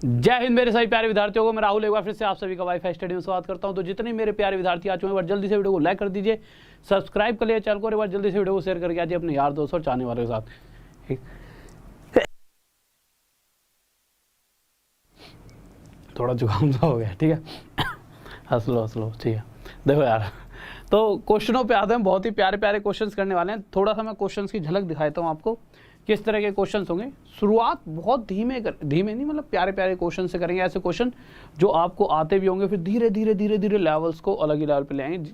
जय हिंद मेरे सभी प्यारे विद्यार्थियों को। मैं राहुल एक बार फिर से आप सभी का वाईफाई स्टडी में स्वागत करता हूं। तो जितने मेरे प्यारे विद्यार्थी आ चुके हैं, एक बार जल्दी से वीडियो को लाइक कर दीजिए, सब्सक्राइब कर लिए चैनल को, एक बार जल्दी से वीडियो को शेयर करके आइए अपने यार दोस्तों और चाहने वालों के साथ। थोड़ा जुकाम सा हो गया, ठीक है। हंस लो, ठीक है। देखो यार, तो क्वेश्चनों पे आते हैं। बहुत ही प्यारे प्यारे क्वेश्चंस करने वाले हैं। थोड़ा सा मैं क्वेश्चंस की झलक दिखाता हूँ आपको, किस तरह के क्वेश्चंस होंगे। शुरुआत बहुत धीमे नहीं, मतलब प्यारे प्यारे क्वेश्चन से करेंगे। ऐसे क्वेश्चन जो आपको आते भी होंगे, फिर धीरे धीरे लेवल्स को अलग ही लेवल पे ले आएंगे।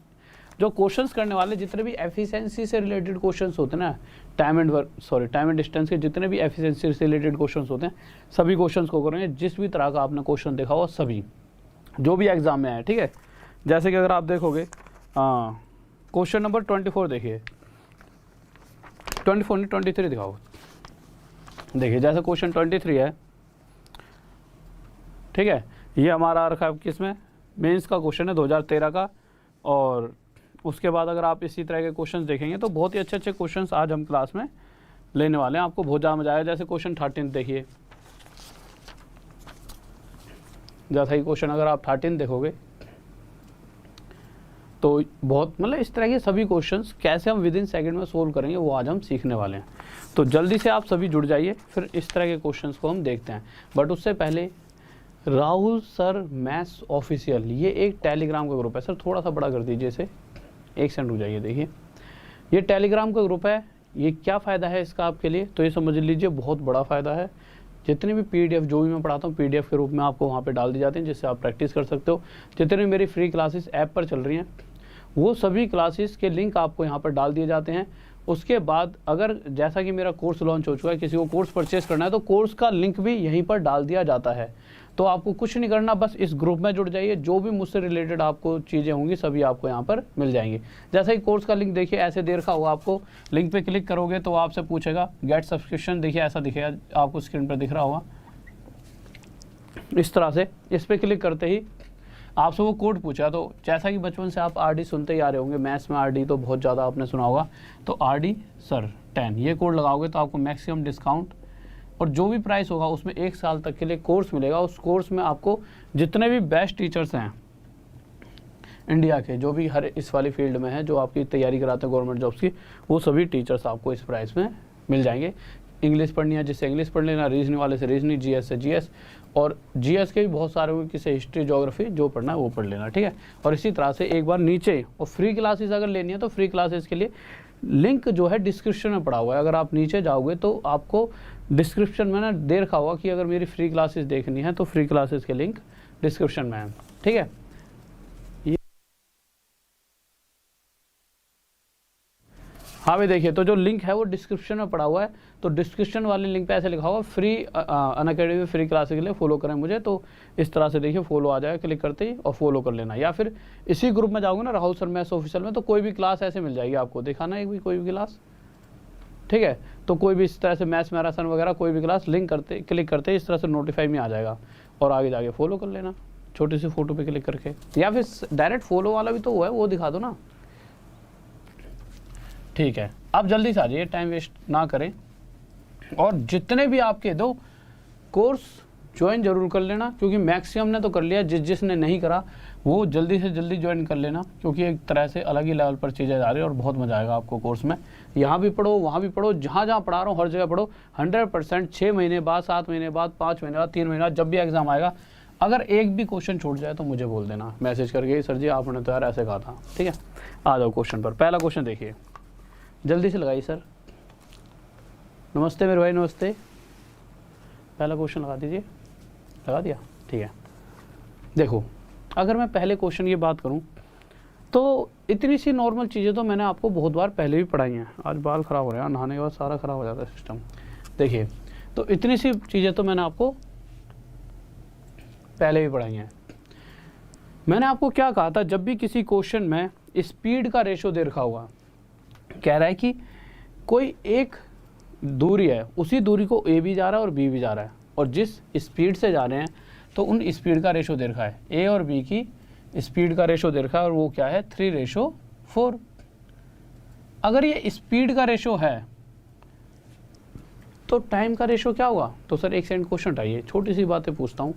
जो क्वेश्चंस करने वाले जितने भी एफिशिएंसी से रिलेटेड क्वेश्चंस होते हैं ना, टाइम एंड डिस्टेंस के जितने भी एफिशिएंसी से रिलेटेड क्वेश्चंस होते हैं, सभी क्वेश्चंस को करेंगे। जिस भी तरह का आपने क्वेश्चन देखा हो, सभी जो भी एग्जाम में आए, ठीक है। जैसे कि अगर आप देखोगे क्वेश्चन नंबर 24 देखिए, 24 नहीं 23 दिखाओ। देखिए जैसे क्वेश्चन 23 है, ठीक है। ये हमारा आ रखा है किस में, मेंस का क्वेश्चन है 2013 का। और उसके बाद अगर आप इसी तरह के क्वेश्चंस देखेंगे तो बहुत ही अच्छे अच्छे क्वेश्चंस आज हम क्लास में लेने वाले हैं। आपको बहुत ज़्यादा मजा आएगा। जैसे क्वेश्चन 13 देखिए, जैसा ही क्वेश्चन अगर आप 13 देखोगे तो बहुत मतलब इस तरह के सभी क्वेश्चंस कैसे हम विद इन सेकेंड में सोल्व करेंगे, वो आज हम सीखने वाले हैं। तो जल्दी से आप सभी जुड़ जाइए, फिर इस तरह के क्वेश्चंस को हम देखते हैं। बट उससे पहले राहुल सर मैथ्स ऑफिशियल, ये एक टेलीग्राम का ग्रुप है। सर थोड़ा सा बड़ा कर दीजिए इसे, एक सेकंड रुक जाइए। देखिए ये टेलीग्राम का ग्रुप है। ये क्या फ़ायदा है इसका आपके लिए, तो ये समझ लीजिए बहुत बड़ा फ़ायदा है। जितनी भी पीडीएफ जो भी मैं पढ़ाता हूँ, पीडीएफ के रूप में आपको वहाँ पे डाल दी जाती हैं, जिससे आप प्रैक्टिस कर सकते हो। जितनी भी मेरी फ्री क्लासेस ऐप पर चल रही हैं, वो सभी क्लासेस के लिंक आपको यहाँ पर डाल दिए जाते हैं। उसके बाद अगर जैसा कि मेरा कोर्स लॉन्च हो चुका है, किसी को कोर्स परचेस करना है तो कोर्स का लिंक भी यहीं पर डाल दिया जाता है। तो आपको कुछ नहीं करना, बस इस ग्रुप में जुड़ जाइए। जो भी मुझसे रिलेटेड आपको चीज़ें होंगी सभी आपको यहाँ पर मिल जाएंगी। जैसा ही कोर्स का लिंक देखिए ऐसे दे रखा होगा, आपको लिंक पे क्लिक करोगे तो आपसे पूछेगा गेट सब्सक्रिप्शन। देखिए ऐसा दिखेगा आपको, स्क्रीन पर दिख रहा होगा इस तरह से। इस पर क्लिक करते ही आपसे वो कोड पूछा। तो जैसा कि बचपन से आप आरडी सुनते ही आ रहे होंगे, मैथ्स में आरडी तो बहुत ज़्यादा आपने सुना होगा। तो आरडी सर 10 ये कोड लगाओगे तो आपको मैक्सिमम डिस्काउंट और जो भी प्राइस होगा उसमें 1 साल तक के लिए कोर्स मिलेगा। उस कोर्स में आपको जितने भी बेस्ट टीचर्स हैं इंडिया के, जो भी हर इस वाली फील्ड में है, जो आपकी तैयारी कराते हैं गवर्नमेंट जॉब्स की, वो सभी टीचर्स आपको इस प्राइस में मिल जाएंगे। इंग्लिश पढ़नी है जिससे इंग्लिश पढ़ लेना, रीजनिंग वाले से रीजनिंग, जीएस से जीएस, और जीएस के भी बहुत सारे होंगे, किसी हिस्ट्री ज्योग्राफी जो पढ़ना है वो पढ़ लेना, ठीक है। और इसी तरह से एक बार नीचे, और फ्री क्लासेस अगर लेनी है तो फ्री क्लासेस के लिए लिंक जो है डिस्क्रिप्शन में पड़ा हुआ है। अगर आप नीचे जाओगे तो आपको डिस्क्रिप्शन में ना दे रखा होगा कि अगर मेरी फ्री क्लासेस देखनी है तो फ्री क्लासेस के लिंक डिस्क्रिप्शन में है, ठीक है। हाँ भाई देखिए, तो जो लिंक है वो डिस्क्रिप्शन में पड़ा हुआ है। तो डिस्क्रिप्शन वाले लिंक पे ऐसे लिखा हुआ फ्री अनअकैडमी फ्री क्लासेस के लिए फॉलो करें मुझे। तो इस तरह से देखिए फॉलो आ जाएगा, क्लिक करते ही और फॉलो कर लेना। या फिर इसी ग्रुप में जाओगे ना राहुल सर मैथ्स ऑफिशियल में, तो कोई भी क्लास ऐसे मिल जाएगी आपको, दिखाना है कोई भी क्लास, ठीक है। तो कोई भी इस तरह से मैथ्स मैराथन वगैरह कोई भी क्लास लिंक करते क्लिक करते इस तरह से नोटिफाई में आ जाएगा और आगे जाके फॉलो कर लेना छोटी सी फोटो पे क्लिक करके। या फिर डायरेक्ट फॉलो वाला भी तो हुआ है, वो दिखा दो ना, ठीक है। आप जल्दी से आ जाइए, टाइम वेस्ट ना करें। और जितने भी आपके दो कोर्स ज्वाइन जरूर कर लेना, क्योंकि मैक्सिमम ने तो कर लिया, जिसने नहीं करा वो जल्दी से जल्दी ज्वाइन कर लेना, क्योंकि एक तरह से अलग ही लेवल पर चीज़ें जा रही है और बहुत मजा आएगा आपको कोर्स में। यहाँ भी पढ़ो, वहाँ भी पढ़ो, जहाँ जहाँ पढ़ा रहा हूँ हर जगह पढ़ो 100%। 6 महीने बाद, 7 महीने बाद, 5 महीने बाद, 3 महीने बाद, जब भी एग्जाम आएगा, अगर एक भी क्वेश्चन छूट जाए तो मुझे बोल देना मैसेज करके, सर जी आपने तो यार ऐसे कहा था, ठीक है। आ जाओ क्वेश्चन पर। पहला क्वेश्चन देखिए, जल्दी से लगाइए सर। नमस्ते मेरे भाई, नमस्ते। पहला क्वेश्चन लगा दीजिए, लगा दिया, ठीक है। देखो अगर मैं पहले क्वेश्चन की बात करूं तो इतनी सी नॉर्मल चीज़ें तो मैंने आपको बहुत बार पहले भी पढ़ाई हैं। आज बाल ख़राब हो रहे हैं, नहाने के बाद सारा ख़राब हो जाता है सिस्टम। देखिए तो इतनी सी चीज़ें तो मैंने आपको पहले भी पढ़ाई हैं। मैंने आपको क्या कहा था, जब भी किसी क्वेश्चन में स्पीड का रेशो दे रखा होगा, कह रहा है कि कोई एक दूरी है, उसी दूरी को ए भी जा रहा है और बी भी जा रहा है, और जिस स्पीड से जा रहे हैं तो उन स्पीड का रेशो दे रखा है, ए और बी की स्पीड का रेशो दे रखा है, और वो क्या है 3:4। अगर ये स्पीड का रेशो है तो टाइम का रेशो क्या होगा? तो सर एक सेकंड क्वेश्चन उठाइए, छोटी सी बातें पूछता हूँ।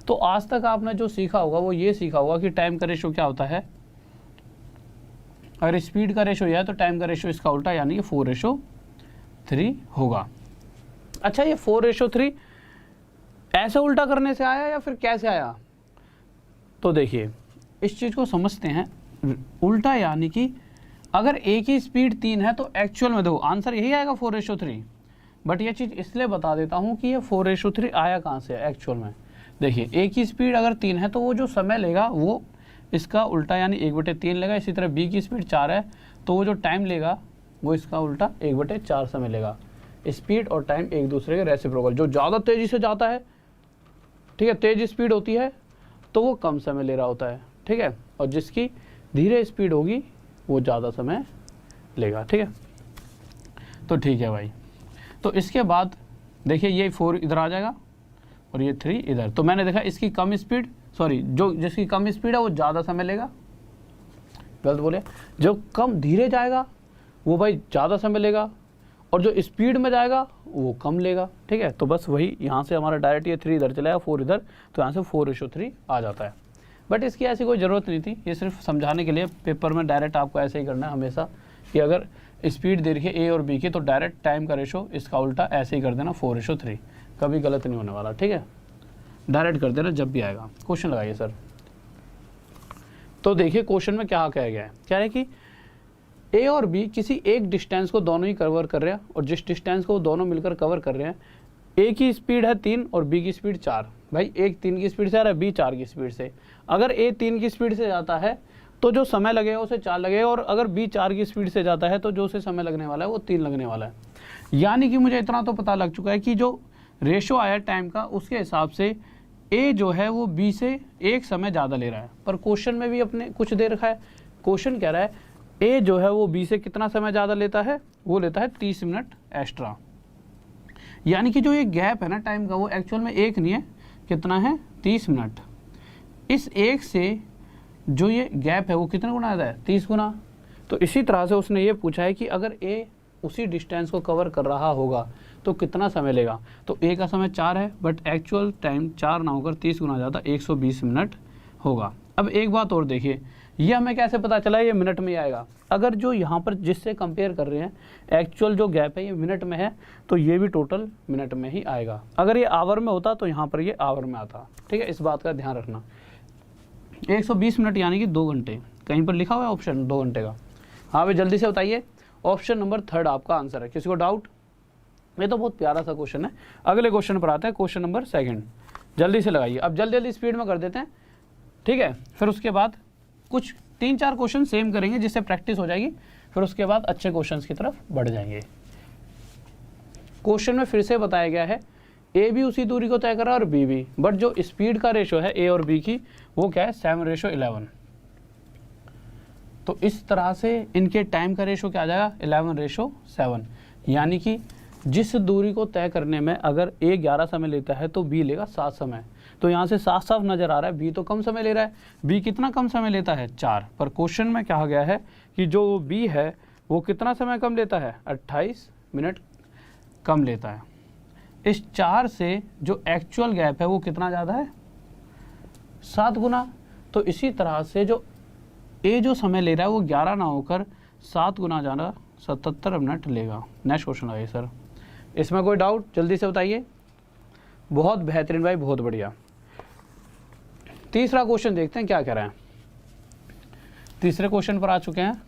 तो आज तक आपने जो सीखा होगा वो ये सीखा होगा कि टाइम का रेशो क्या होता है, अगर स्पीड का रेशो यह है तो टाइम का रेशो इसका उल्टा यानी कि 4:3 होगा। अच्छा, ये 4:3 ऐसे उल्टा करने से आया या फिर कैसे आया? तो देखिए इस चीज़ को समझते हैं। उल्टा यानी कि अगर ए की स्पीड 3 है तो एक्चुअल में देखो आंसर यही आएगा 4:3। बट ये चीज़ इसलिए बता देता हूँ कि ये 4:3 आया कहाँ से है एक्चुअल में। देखिए ए की स्पीड अगर 3 है तो वो जो समय लेगा वो इसका उल्टा यानी 1/3 लेगा। इसी तरह बी की स्पीड 4 है तो वो जो टाइम लेगा वो इसका उल्टा 1/4 समय लेगा। स्पीड और टाइम एक दूसरे के रेसिप्रोकल। जो ज़्यादा तेज़ी से जाता है, ठीक है, तेज स्पीड होती है तो वो कम समय ले रहा होता है, ठीक है, और जिसकी धीरे स्पीड होगी वो ज़्यादा समय लेगा, ठीक है। तो ठीक है भाई, तो इसके बाद देखिए ये 4 इधर आ जाएगा और ये 3 इधर। तो मैंने देखा इसकी कम स्पीड, सॉरी जो जिसकी कम स्पीड है वो ज़्यादा समय लेगा, गलत बोले, जो कम धीरे जाएगा वो भाई ज़्यादा समय लेगा और जो स्पीड में जाएगा वो कम लेगा, ठीक है। तो बस वही यहाँ से हमारा डायरेक्ट ये 3 इधर चला गया, 4 इधर, तो यहाँ से 4:3 आ जाता है। बट इसकी ऐसी कोई ज़रूरत नहीं थी, ये सिर्फ समझाने के लिए। पेपर में डायरेक्ट आपको ऐसे ही करना है हमेशा कि अगर स्पीड दे रही है ए और बी की तो डायरेक्ट टाइम का रेशो इसका उल्टा ऐसे ही कर देना 4:3, कभी गलत नहीं होने वाला, ठीक है। डायरेक्ट कर देना जब भी आएगा। क्वेश्चन लगाइए सर। तो देखिए क्वेश्चन में क्या कहा गया है, क्या है कि ए और बी किसी एक डिस्टेंस को दोनों ही कवर कर रहे हैं और जिस डिस्टेंस को दोनों मिलकर कवर कर रहे हैं, ए की स्पीड है 3 और बी की स्पीड 4। भाई एक 3 की स्पीड से आ रहा है, बी 4 की स्पीड से। अगर ए 3 की स्पीड से जाता है तो जो समय लगेगा उसे 4 लगेगा, और अगर बी 4 की स्पीड से जाता है तो जो उसे समय लगने वाला है वो 3 लगने वाला है। यानी कि मुझे इतना तो पता लग चुका है कि जो रेशो आया टाइम का उसके हिसाब से ए जो है वो बी से एक समय ज़्यादा ले रहा है। पर क्वेश्चन में भी अपने कुछ दे रखा है। क्वेश्चन कह रहा है ए जो है वो बी से कितना समय ज़्यादा लेता है, वो लेता है 30 मिनट एक्स्ट्रा। यानी कि जो ये गैप है ना टाइम का वो एक्चुअल में एक नहीं है, कितना है 30 मिनट। इस एक से जो ये गैप है वो कितना गुना आता है, 30 गुना। तो इसी तरह से उसने ये पूछा है कि अगर ए उसी डिस्टेंस को कवर कर रहा होगा तो कितना समय लेगा। तो ए का समय 4 है बट एक्चुअल टाइम 4 ना होकर 30 गुना ज़्यादा 120 मिनट होगा। अब एक बात और देखिए, ये हमें कैसे पता चला ये मिनट में ही आएगा। अगर जो यहाँ पर जिससे कंपेयर कर रहे हैं एक्चुअल जो गैप है ये मिनट में है तो ये भी टोटल मिनट में ही आएगा। अगर ये आवर में होता तो यहाँ पर ये आवर में आता, ठीक है, इस बात का ध्यान रखना। 120 मिनट यानी कि 2 घंटे, कहीं पर लिखा हुआ है ऑप्शन 2 घंटे का। हाँ भाई जल्दी से बताइए, ऑप्शन नंबर 3 आपका आंसर है। किसी को डाउट? ये तो बहुत प्यारा सा क्वेश्चन है। अगले क्वेश्चन पर आते हैं, क्वेश्चन नंबर 2। जल्दी से लगाइए। अब जल्दी जल्दी स्पीड में कर देते हैं, ठीक है। फिर उसके बाद कुछ 3-4 क्वेश्चन सेम करेंगे जिससे प्रैक्टिस हो जाएगी, फिर उसके बाद अच्छे क्वेश्चंस की तरफ बढ़ जाएंगे। क्वेश्चन में फिर से बताया गया है ए भी उसी दूरी को तय कर रहा है और बी भी, बट जो स्पीड का रेशो है ए और बी की वो क्या है 7:11। तो इस तरह से इनके टाइम का रेशो क्या आ जाएगा 11:7। यानी कि जिस दूरी को तय करने में अगर ए 11 समय लेता है तो बी लेगा 7 समय। तो यहाँ से साफ साफ नजर आ रहा है बी तो कम समय ले रहा है। बी कितना कम समय लेता है 4, पर क्वेश्चन में कहा गया है कि जो बी है वो कितना समय कम लेता है 28 मिनट कम लेता है। इस 4 से जो एक्चुअल गैप है वो कितना ज़्यादा है 7 गुना। तो इसी तरह से जो ए जो समय ले रहा है वो 11 ना होकर 7 गुना ज़्यादा 77 मिनट लेगा। नेक्स्ट क्वेश्चन आइए सर, इसमें कोई डाउट जल्दी से बताइए। बहुत बेहतरीन भाई, बहुत बढ़िया। तीसरा क्वेश्चन देखते हैं क्या कह रहे हैं। तीसरे क्वेश्चन पर आ चुके हैं।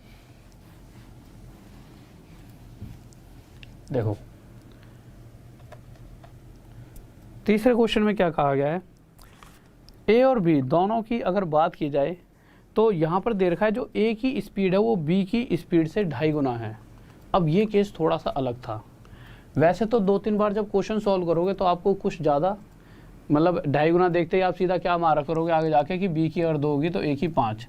देखो तीसरे क्वेश्चन में क्या कहा गया है, ए और बी दोनों की अगर बात की जाए तो यहाँ पर दे रखा है जो ए की स्पीड है वो बी की स्पीड से 2.5 गुना है। अब ये केस थोड़ा सा अलग था। वैसे तो 2-3 बार जब क्वेश्चन सॉल्व करोगे तो आपको कुछ ज़्यादा मतलब 2.5 गुना देखते ही आप सीधा क्या मारा करोगे आगे जाके कि बी की अगर 2 होगी तो ए की 5,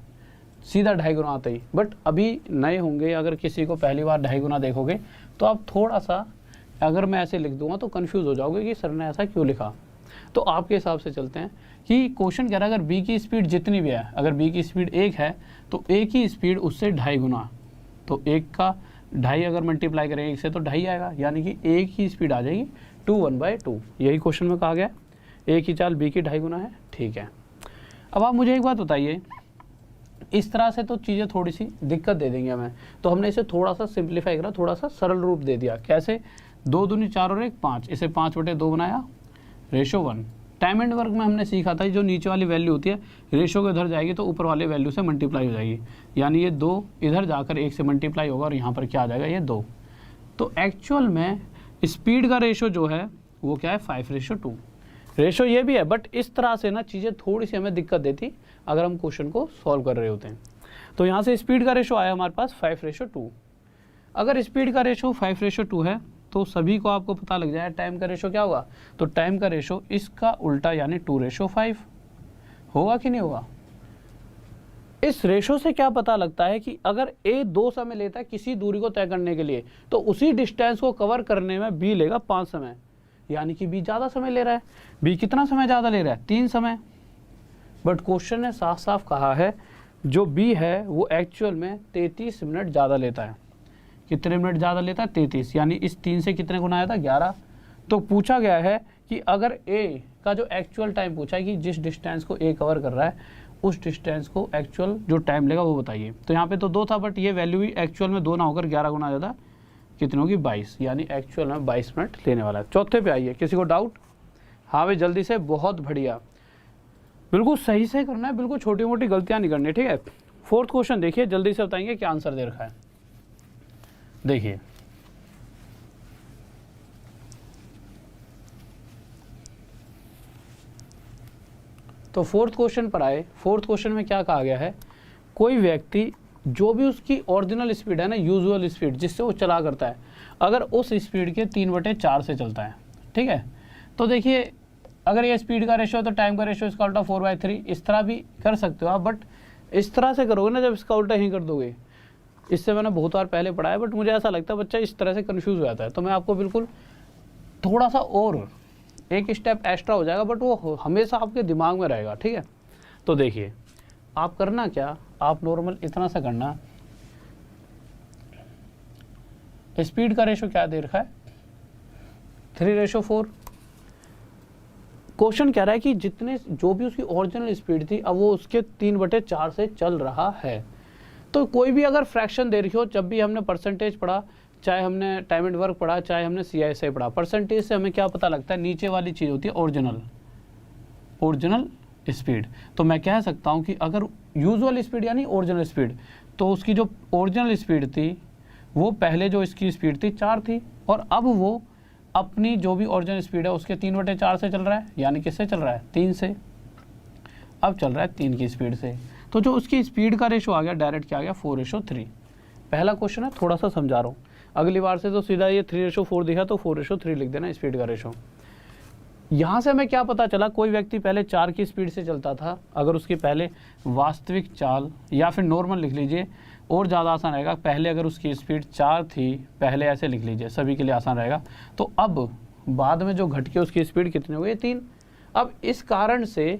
सीधा 2.5 गुना आता ही। बट अभी नए होंगे, अगर किसी को पहली बार 2.5 गुना देखोगे तो आप थोड़ा सा, अगर मैं ऐसे लिख दूंगा तो कंफ्यूज हो जाओगे कि सर ने ऐसा क्यों लिखा। तो आपके हिसाब से चलते हैं कि क्वेश्चन कह रहा है अगर बी की स्पीड जितनी भी है, अगर बी की स्पीड 1 है तो ए की स्पीड उससे 2.5 गुना, तो 1 का ढाई अगर मल्टीप्लाई करेंगे 1 से तो ढाई आएगा, यानी कि ए की स्पीड आ जाएगी 2 1/2। यही क्वेश्चन में कहा गया, ए की चाल बी की ढाई गुना है। ठीक है, अब आप मुझे एक बात बताइए, इस तरह से तो चीज़ें थोड़ी सी दिक्कत दे देंगे हमें, तो हमने इसे थोड़ा सा सिंप्लीफाई करा, थोड़ा सा सरल रूप दे दिया। कैसे? 2 दूनी 4 और 1 5, इसे 5/2 बनाया, रेशो 1। टाइम एंड वर्क में हमने सीखा था जो नीचे वाली वैल्यू होती है रेशो के इधर जाएगी तो ऊपर वाले वैल्यू से मल्टीप्लाई हो जाएगी, यानी ये 2 इधर जाकर 1 से मल्टीप्लाई होगा और यहाँ पर क्या आ जाएगा, ये 2। तो एक्चुअल में स्पीड का रेशो जो है वो क्या है, 5:2। रेशो ये भी है, बट इस तरह से ना चीज़ें थोड़ी सी हमें दिक्कत देती अगर हम क्वेश्चन को सॉल्व कर रहे होते हैं। तो यहाँ से स्पीड का रेशो आया हमारे पास 5:2। अगर स्पीड का रेशो 5:2 है तो सभी को आपको पता लग जाए टाइम का रेशो क्या होगा। तो टाइम का रेशो इसका उल्टा यानी 2:5 होगा कि नहीं होगा। इस रेशो से क्या पता लगता है कि अगर ए 2 समय लेता है किसी दूरी को तय करने के लिए, तो उसी डिस्टेंस को कवर करने में बी लेगा 5 समय, यानी कि बी ज़्यादा समय ले रहा है। बी कितना समय ज़्यादा ले रहा है, 3 समय। बट क्वेश्चन ने साफ साफ कहा है जो बी है वो एक्चुअल में 33 मिनट ज़्यादा लेता है। कितने मिनट ज़्यादा लेता है, 33, यानी इस 3 से कितने गुना आया था, 11। तो पूछा गया है कि अगर ए का जो एक्चुअल टाइम पूछा है कि जिस डिस्टेंस को ए कवर कर रहा है उस डिस्टेंस को एक्चुअल जो टाइम लेगा वो बताइए। तो यहाँ पे तो 2 था, बट ये वैल्यू ही एक्चुअल में 2 ना होकर 11 गुना ज़्यादा, कितनी होगी, 22, यानी एक्चुअल में 22 मिनट लेने वाला है। चौथे पे आइए, किसी को डाउट? हाँ भाई जल्दी से, बहुत बढ़िया, बिल्कुल सही से करना है, बिल्कुल छोटी मोटी गलतियाँ नहीं करनी, ठीक है। 4th क्वेश्चन देखिए, जल्दी से बताएंगे क्या आंसर दे रखा है। देखिए तो 4th क्वेश्चन पर आए। 4th क्वेश्चन में क्या कहा गया है, कोई व्यक्ति जो भी उसकी ओरिजिनल स्पीड है ना, यूजुअल स्पीड जिससे वो चला करता है, अगर उस स्पीड के 3/4 से चलता है, ठीक है। तो देखिए अगर ये स्पीड का रेशो है तो टाइम का रेशो इसका उल्टा 4/3, इस तरह भी कर सकते हो आप, बट इस तरह से करोगे ना जब इसका उल्टा ही कर दोगे। इससे मैंने बहुत बार पहले पढ़ा है, बट मुझे ऐसा लगता है बच्चा इस तरह से कन्फ्यूज़ हो जाता है। तो मैं आपको बिल्कुल थोड़ा सा और एक स्टेप एक्स्ट्रा हो जाएगा, बट वो हमेशा आपके दिमाग में रहेगा, ठीक है। तो देखिए आप करना क्या, आप नॉर्मल इतना सा करना, स्पीड का रेशो क्या दे रखा है, 3:4। क्वेश्चन कह रहा है कि जितने जो भी उसकी ओरिजिनल स्पीड थी अब वो उसके 3/4 से चल रहा है। तो कोई भी अगर फ्रैक्शन दे रही हो, जब भी हमने परसेंटेज पढ़ा, चाहे हमने टाइम एंड वर्क पढ़ा, चाहे हमने CISI पढ़ा, परसेंटेज से हमें क्या पता लगता है, नीचे वाली चीज़ होती है ओरिजिनल स्पीड। तो मैं कह सकता हूँ कि अगर यूजुअल स्पीड यानी ओरिजिनल स्पीड, तो उसकी जो ओरिजिनल स्पीड थी वो पहले जो इसकी स्पीड थी 4 थी, और अब वो अपनी जो भी ओरिजिनल स्पीड है उसके 3/4 से चल रहा है, यानी किससे चल रहा है, 3 से। अब चल रहा है 3 की स्पीड से, तो जो उसकी स्पीड का रेशो आ गया डायरेक्ट क्या आ गया, 4:3। पहला क्वेश्चन है, थोड़ा सा समझा रहा हूँ, अगली बार से तो सीधा ये 3:4 दिखा तो 4:3 लिख देना स्पीड का रेशो। यहाँ से हमें क्या पता चला, कोई व्यक्ति पहले 4 की स्पीड से चलता था, अगर उसकी पहले वास्तविक चाल, या फिर नॉर्मल लिख लीजिए और ज़्यादा आसान रहेगा, पहले अगर उसकी स्पीड 4 थी, पहले ऐसे लिख लीजिए सभी के लिए आसान रहेगा, तो अब बाद में जो घट के उसकी स्पीड कितनी हो गई, 3। अब इस कारण से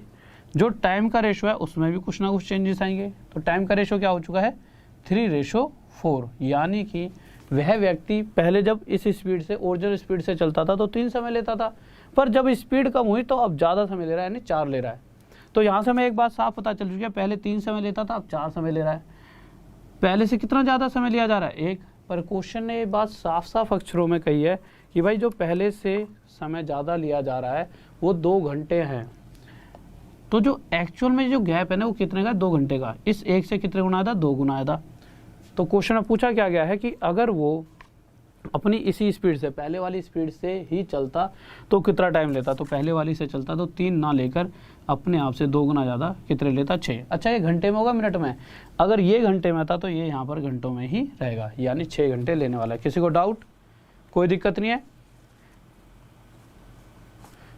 जो टाइम का रेशो है उसमें भी कुछ ना कुछ चेंजेस आएंगे। तो टाइम का रेशो क्या हो चुका है, 3:4, यानी कि वह व्यक्ति पहले जब इस स्पीड से ओरिजिनल स्पीड से चलता था तो 3 समय लेता था, पर जब स्पीड कम हुई तो अब ज़्यादा समय ले रहा है, यानी 4 ले रहा है। तो यहाँ से हमें एक बात साफ पता चल चुकी है, पहले 3 समय लेता था अब 4 समय ले रहा है। पहले से कितना ज़्यादा समय लिया जा रहा है, 1। पर क्वेश्चन ने ये बात साफ साफ अक्षरों में कही है कि भाई जो पहले से समय ज़्यादा लिया जा रहा है वो 2 घंटे हैं। तो जो एक्चुअल में जो गैप है ना वो कितने का, 2 घंटे का। इस 1 से कितने गुना आया था, 2 गुना आया था। तो क्वेश्चन में पूछा क्या गया है कि अगर वो अपनी इसी स्पीड से, पहले वाली स्पीड से ही चलता तो कितना टाइम लेता, तो पहले वाली से चलता तो 3 ना लेकर अपने आप से 2 गुना ज़्यादा कितने लेता, 6। अच्छा ये घंटे में होगा मिनट में, अगर ये घंटे में था तो ये यहाँ पर घंटों में ही रहेगा, यानी 6 घंटे लेने वाला है। किसी को डाउट, कोई दिक्कत नहीं है,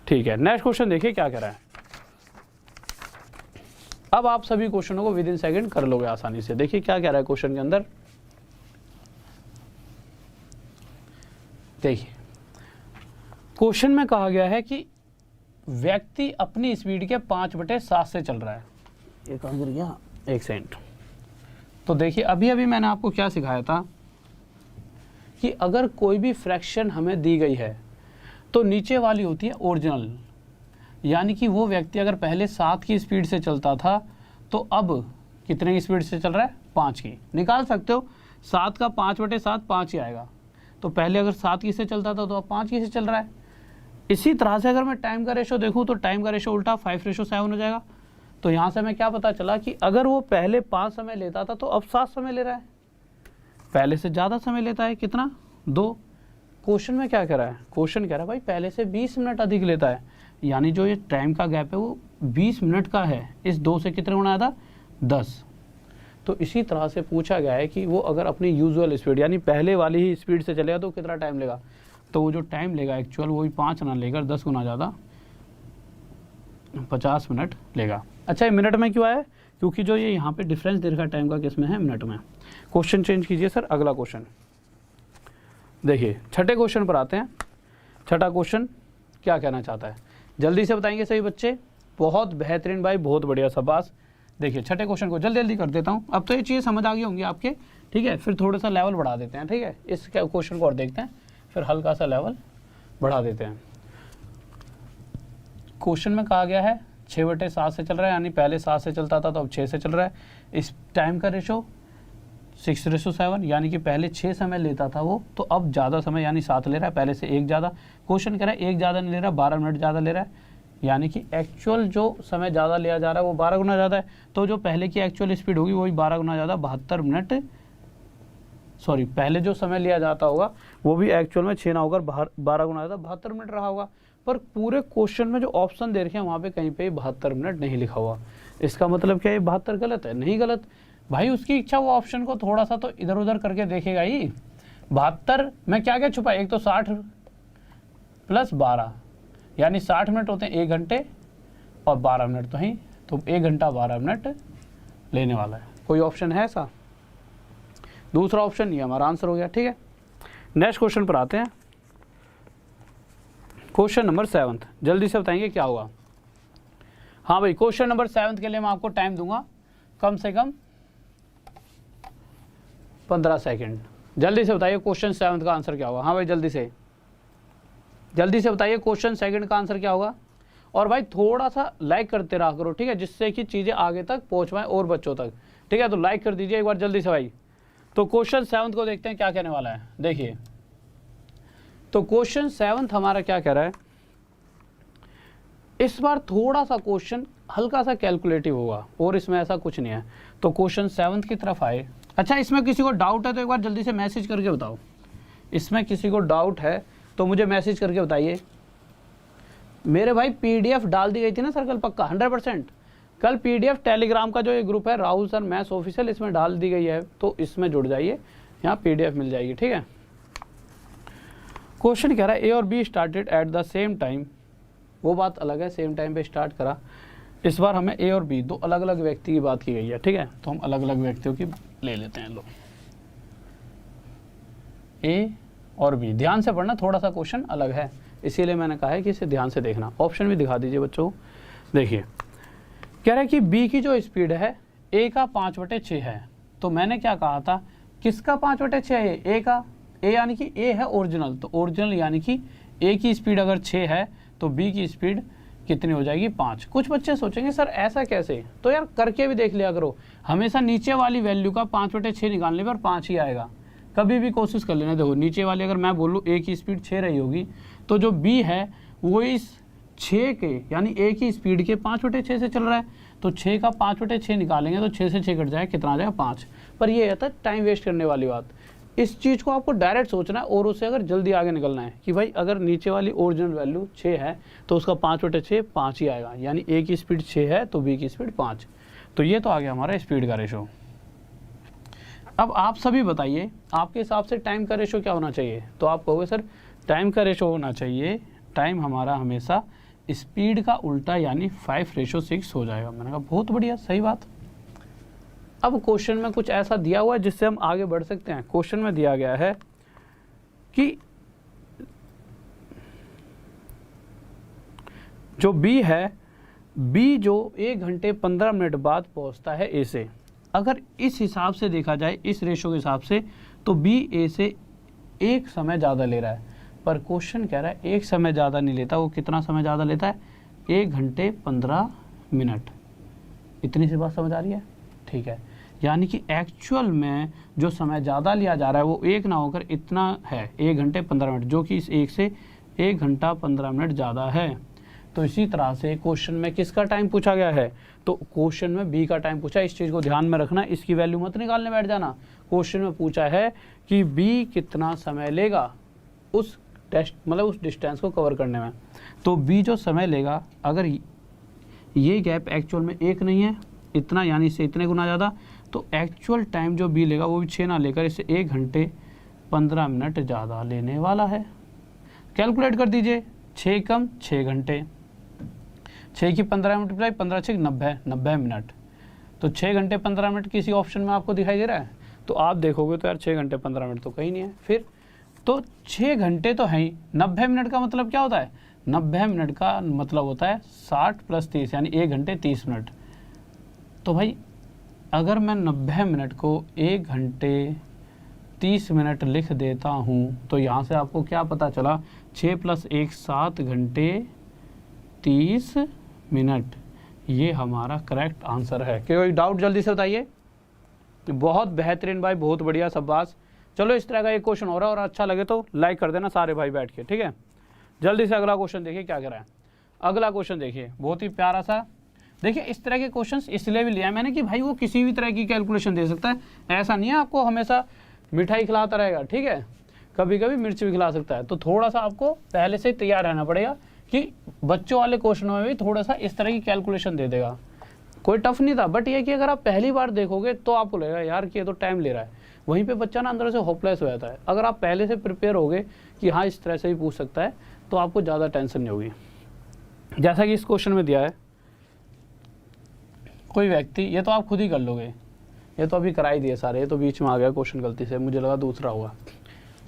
ठीक है। नेक्स्ट क्वेश्चन देखिए क्या कह रहा है। अब आप सभी क्वेश्चनों को विद इन सेकंड कर लोगे आसानी से। देखिए क्या कह रहा है क्वेश्चन के अंदर, देखिए क्वेश्चन में कहा गया है कि व्यक्ति अपनी स्पीड के 5/7 से चल रहा है। ये कहाँ गिर गया, 1 सेकंड। तो देखिए अभी अभी मैंने आपको क्या सिखाया था, कि अगर कोई भी फ्रैक्शन हमें दी गई है तो नीचे वाली होती है ओरिजिनल, यानी कि वो व्यक्ति अगर पहले 7 की स्पीड से चलता था तो अब कितने की स्पीड से चल रहा है, 5 की। निकाल सकते हो, 7 का 5/7 5 ही आएगा। तो पहले अगर 7 की से चलता था तो अब 5 की से चल रहा है। इसी तरह से अगर मैं टाइम का रेशो देखूं तो टाइम का रेशो उल्टा 5:7 हो जाएगा। तो यहाँ से हमें क्या पता चला कि अगर वो पहले 5 समय लेता था तो अब 7 समय ले रहा है, पहले से ज़्यादा समय लेता है। कितना, 2। क्वेश्चन में क्या कह रहा है, क्वेश्चन कह रहा है भाई पहले से 20 मिनट अधिक लेता है, यानी जो ये टाइम का गैप है वो 20 मिनट का है। इस 2 से कितने गुना आया था, 10। तो इसी तरह से पूछा गया है कि वो अगर अपनी यूजुअल स्पीड यानी पहले वाली ही स्पीड से चलेगा तो कितना टाइम लेगा। तो वो जो टाइम लेगा एक्चुअल वो भी 5 ना लेकर 10 गुना ज़्यादा 50 मिनट लेगा। अच्छा, ये मिनट में क्यों आया, क्योंकि जो ये यहाँ पे डिफरेंस दे रखा टाइम का किस में है, मिनट में। क्वेश्चन चेंज कीजिए सर, अगला क्वेश्चन देखिए। छठे क्वेश्चन पर आते हैं। छठा क्वेश्चन क्या कहना चाहता है, जल्दी से बताएंगे सभी बच्चे। बहुत बेहतरीन भाई, बहुत बढ़िया, शाबाश। देखिए छठे क्वेश्चन को जल्दी जल्दी कर देता हूँ। अब तो ये चीज़ें समझ आ गई होंगी आपके, ठीक है। फिर थोड़ा सा लेवल बढ़ा देते हैं, ठीक है। इस क्वेश्चन को और देखते हैं, फिर हल्का सा लेवल बढ़ा देते हैं। क्वेश्चन में कहा गया है 6/7 से चल रहा है, यानी पहले 7 से चलता था तो अब 6 से चल रहा है। इस टाइम का रेशो 6:7, यानी कि पहले 6 समय लेता था वो, तो अब ज़्यादा समय यानी 7 ले रहा है, पहले से 1 ज़्यादा। क्वेश्चन कह रहा है 1 ज़्यादा नहीं ले रहा, 12 मिनट ज़्यादा ले रहा है, यानी कि एक्चुअल जो समय ज़्यादा लिया जा रहा है वो 12 गुना ज़्यादा है। तो जो पहले की एक्चुअल स्पीड होगी वही 12 गुना ज़्यादा 72 मिनट, सॉरी पहले जो समय लिया जाता होगा वो भी एक्चुअल में 6 ना होकर 12 गुना ज़्यादा 72 मिनट रहा होगा। पर पूरे क्वेश्चन में जो ऑप्शन दे रखे हैं वहाँ पे कहीं पे 72 मिनट नहीं लिखा हुआ। इसका मतलब क्या, ये 72 गलत है? नहीं गलत भाई, उसकी इच्छा वो ऑप्शन को थोड़ा सा तो इधर उधर करके देखेगा ही। 72 में क्या क्या छुपा है, एक तो 60 + 12 यानी 60 मिनट होते हैं 1 घंटे, और 12 मिनट तो ही, तो 1 घंटा 12 मिनट लेने वाला है। कोई ऑप्शन है ऐसा? दूसरा ऑप्शन ये हमारा आंसर हो गया, ठीक है। नेक्स्ट क्वेश्चन पर आते हैं। क्वेश्चन नंबर 7, जल्दी से बताएंगे क्या होगा। हाँ भाई, क्वेश्चन नंबर 7 के लिए मैं आपको टाइम दूंगा कम से कम 15 सेकेंड। जल्दी से बताइए क्वेश्चन 7 का आंसर क्या होगा। हाँ भाई, जल्दी से बताइए क्वेश्चन 2 का आंसर क्या होगा। और भाई थोड़ा सा लाइक करते रहा करो, ठीक है, जिससे कि चीज़ें आगे तक पहुँच पाएँ और बच्चों तक, ठीक है। तो लाइक कर दीजिए एक बार जल्दी से भाई। तो क्वेश्चन 7 को देखते हैं क्या कहने वाला है। देखिए, तो क्वेश्चन 7 हमारा क्या कह रहा है, इस बार थोड़ा सा क्वेश्चन हल्का सा कैलकुलेटिव होगा और इसमें ऐसा कुछ नहीं है। तो क्वेश्चन 7 की तरफ आए। अच्छा, इसमें किसी को डाउट है तो एक बार जल्दी से मैसेज करके बताओ। इसमें किसी को डाउट है तो मुझे मैसेज करके बताइए। मेरे भाई PDF डाल दी गई थी ना सर्कल, पक्का 100%। कल PDF टेलीग्राम का जो ये ग्रुप है राहुल सर मैथ्स ऑफिशियल, इसमें डाल दी गई है, तो इसमें जुड़ जाइए, यहाँ PDF मिल जाएगी, ठीक है। क्वेश्चन कह रहा है A और B started at the same time. वो बात अलग है, सेम टाइम पे स्टार्ट करा। इस बार हमें A और B 2 अलग अलग व्यक्ति की बात की गई है, ठीक है। तो हम अलग अलग व्यक्तियों की ले लेते हैं। लो, A और B, ध्यान से पढ़ना, थोड़ा सा क्वेश्चन अलग है, इसीलिए मैंने कहा है कि इसे ध्यान से देखना। ऑप्शन भी दिखा दीजिए बच्चों। देखिए, कह रहा है कि B की जो स्पीड है A का 5/6 है। तो मैंने क्या कहा था, किसका 5/6 है? A का। A यानी कि A है ओरिजिनल, तो ओरिजिनल यानी कि A की स्पीड अगर 6 है तो B की स्पीड कितनी हो जाएगी? 5। कुछ बच्चे सोचेंगे सर ऐसा कैसे, तो यार करके भी देख लिया करो। हमेशा नीचे वाली वैल्यू का 5/6 निकालने पर 5 ही आएगा। कभी भी कोशिश कर लेना। देखो, नीचे वाली अगर मैं बोलूँ A की स्पीड 6 रही होगी, तो जो B है वो इस 6 के यानी A की स्पीड के 5/6 से चल रहा है, तो 6 का 5/6 निकालेंगे तो 6 से 6 कट जाएगा, कितना आ जाएगा? 5। पर ये है टाइम वेस्ट करने वाली बात। इस चीज़ को आपको डायरेक्ट सोचना है और उससे अगर जल्दी आगे निकलना है कि भाई अगर नीचे वाली ओरिजिनल वैल्यू 6 है तो उसका 5/6 5 ही आएगा, यानी A की स्पीड 6 है तो B की स्पीड 5। तो ये तो आ गया हमारा स्पीड का रेशो। अब आप सभी बताइए आपके हिसाब से टाइम का रेशो क्या होना चाहिए। तो आप कहोगे सर टाइम का रेशो होना चाहिए, टाइम हमारा हमेशा स्पीड का उल्टा यानी 5:6 हो जाएगा। मैंने कहा बहुत बढ़िया, सही बात। अब क्वेश्चन में कुछ ऐसा दिया हुआ है जिससे हम आगे बढ़ सकते हैं। क्वेश्चन में दिया गया है कि जो B है, B जो 1 घंटे 15 मिनट बाद पहुंचता है A से। अगर इस हिसाब से देखा जाए, इस रेशो के हिसाब से, तो B A से एक समय ज़्यादा ले रहा है, पर क्वेश्चन कह रहा है एक समय ज़्यादा नहीं लेता, वो कितना समय ज़्यादा लेता है, 1 घंटे 15 मिनट। इतनी सी बात समझ आ रही है? ठीक है, यानी कि एक्चुअल में जो समय ज़्यादा लिया जा रहा है वो 1 ना होकर इतना है, 1 घंटे 15 मिनट, जो कि इस 1 से 1 घंटा 15 मिनट ज़्यादा है। तो इसी तरह से क्वेश्चन में किसका टाइम पूछा गया है, तो क्वेश्चन में बी का टाइम पूछा। इस चीज़ को ध्यान में रखना, इसकी वैल्यू मत निकालने बैठ जाना। क्वेश्चन में पूछा है कि बी कितना समय लेगा उस उस डिस्टेंस को कवर करने में। तो बी जो समय लेगा, अगर ये गैप एक्चुअल में 1 नहीं है, इतना यानी इससे इतने गुना ज़्यादा, तो एक्चुअल टाइम जो बी लेगा वो भी 6 ना लेकर इससे 1 घंटे 15 मिनट ज़्यादा लेने वाला है। कैलकुलेट कर दीजिए, 6 कम 6 घंटे, 6 की 15 मल्टीप्लाई 15 6 90 मिनट। तो 6 घंटे 15 मिनट किसी ऑप्शन में आपको दिखाई दे रहा है? तो आप देखोगे तो यार 6 घंटे 15 मिनट तो कहीं नहीं है। फिर तो 6 घंटे तो है ही, 90 मिनट का मतलब क्या होता है? 90 मिनट का मतलब होता है 60 + 30 यानी 1 घंटे 30 मिनट। तो भाई अगर मैं 90 मिनट को 1 घंटे 30 मिनट लिख देता हूँ, तो यहाँ से आपको क्या पता चला? 6 + 1 7 घंटे 30 मिनट। ये हमारा करेक्ट आंसर है। कोई डाउट जल्दी से बताइए। बहुत बेहतरीन भाई, बहुत बढ़िया शाबाश। चलो इस तरह का एक क्वेश्चन हो रहा है, और अच्छा लगे तो लाइक कर देना सारे भाई बैठ के, ठीक है। जल्दी से अगला क्वेश्चन देखिए क्या कह रहा है। अगला क्वेश्चन देखिए, बहुत ही प्यारा सा। देखिए इस तरह के क्वेश्चंस इसलिए भी लिया मैंने कि भाई वो किसी भी तरह की कैलकुलेशन दे सकता है, ऐसा नहीं है आपको हमेशा मिठाई खिलाता रहेगा, ठीक है, कभी कभी मिर्च भी खिला सकता है। तो थोड़ा सा आपको पहले से तैयार रहना पड़ेगा कि बच्चों वाले क्वेश्चनों में भी थोड़ा सा इस तरह की कैलकुलेशन दे देगा। कोई टफ नहीं था, बट ये कि अगर आप पहली बार देखोगे तो आपको लगेगा यार कि ये तो टाइम ले रहा है, वहीं पे बच्चा ना अंदर से होपलेस हो जाता है। अगर आप पहले से प्रिपेयर होगे कि हाँ इस तरह से भी पूछ सकता है, तो आपको ज़्यादा टेंशन नहीं होगी। जैसा कि इस क्वेश्चन में दिया है, कोई व्यक्ति, ये तो आप खुद ही कर लोगे, ये तो अभी करा ही दिए सारे, ये तो बीच में आ गया क्वेश्चन गलती से, मुझे लगा दूसरा होगा,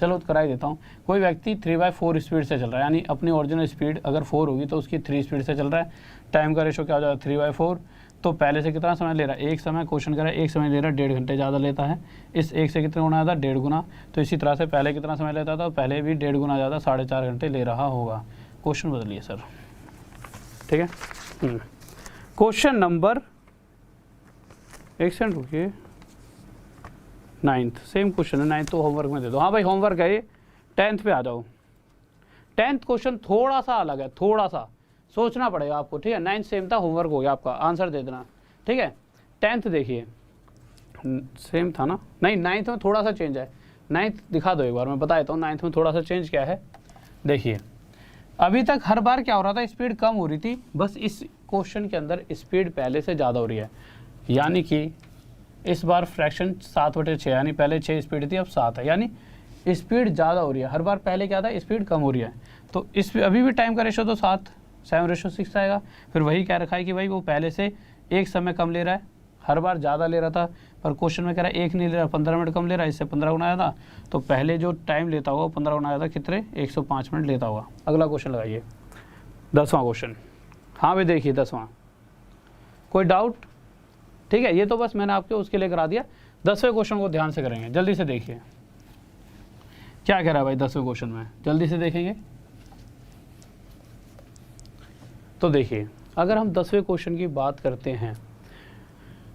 चलो तो करा ही देता हूँ। कोई व्यक्ति 3/4 स्पीड से चल रहा है, यानी अपनी ओरिजिनल स्पीड अगर 4 होगी तो उसकी 3 स्पीड से चल रहा है। टाइम का रेशो क्या हो जाएगा? 3/4। तो पहले से कितना समय ले रहा है? एक समय। क्वेश्चन कर रहा है एक समय ले रहा है, 1.5 घंटे ज़्यादा लेता है। इस एक से कितना गुना ज़्यादा? 1.5 गुना। तो इसी तरह से पहले कितना समय लेता था? पहले भी 1.5 गुना ज़्यादा, 4.5 घंटे ले रहा होगा। क्वेश्चन बदलिए सर, ठीक है। क्वेश्चन नंबर, एक सेकंड रुकिए, 9th सेम क्वेश्चन है, 9th तो होमवर्क में दे दो। हाँ भाई होमवर्क है ये, 10th पे आ जाओ। 10th क्वेश्चन थोड़ा सा अलग है, थोड़ा सा सोचना पड़ेगा आपको, ठीक है। 9th सेम था, होमवर्क हो गया आपका, आंसर दे देना, ठीक है। 10th देखिए, सेम था ना? नहीं, 9th में थोड़ा सा चेंज है। 9th दिखा दो एक बार, मैं बता देता हूँ 9th में थोड़ा सा चेंज क्या है। देखिए अभी तक हर बार क्या हो रहा था? स्पीड कम हो रही थी, बस इस क्वेश्चन के अंदर स्पीड पहले से ज़्यादा हो रही है। यानी कि इस बार फ्रैक्शन 7/6, यानी पहले 6 स्पीड थी अब 7 है, यानी स्पीड ज़्यादा हो रही है। हर बार पहले क्या था? स्पीड कम हो रही है। तो इस अभी भी टाइम का रेशो तो 7/6 आएगा। फिर वही कह रखा है कि भाई वो पहले से एक समय कम ले रहा है, हर बार ज़्यादा ले रहा था, पर क्वेश्चन में कह रहा है एक नहीं ले रहा, 15 मिनट कम ले रहा है, इससे 15 गुना ज़्यादा। तो पहले जो टाइम लेता होगा 15 गुना ज़्यादा, कितने? 105 मिनट लेता होगा। अगला क्वेश्चन लगाइए, 10वां क्वेश्चन। हाँ भाई देखिए 10वां, कोई डाउट? ठीक है, ये तो बस मैंने आपके उसके लिए करा दिया। 10वें क्वेश्चन को ध्यान से करेंगे, जल्दी से देखिए क्या कह रहा है भाई 10वें क्वेश्चन में, जल्दी से देखेंगे। तो देखिए अगर हम 10वें क्वेश्चन की बात करते हैं,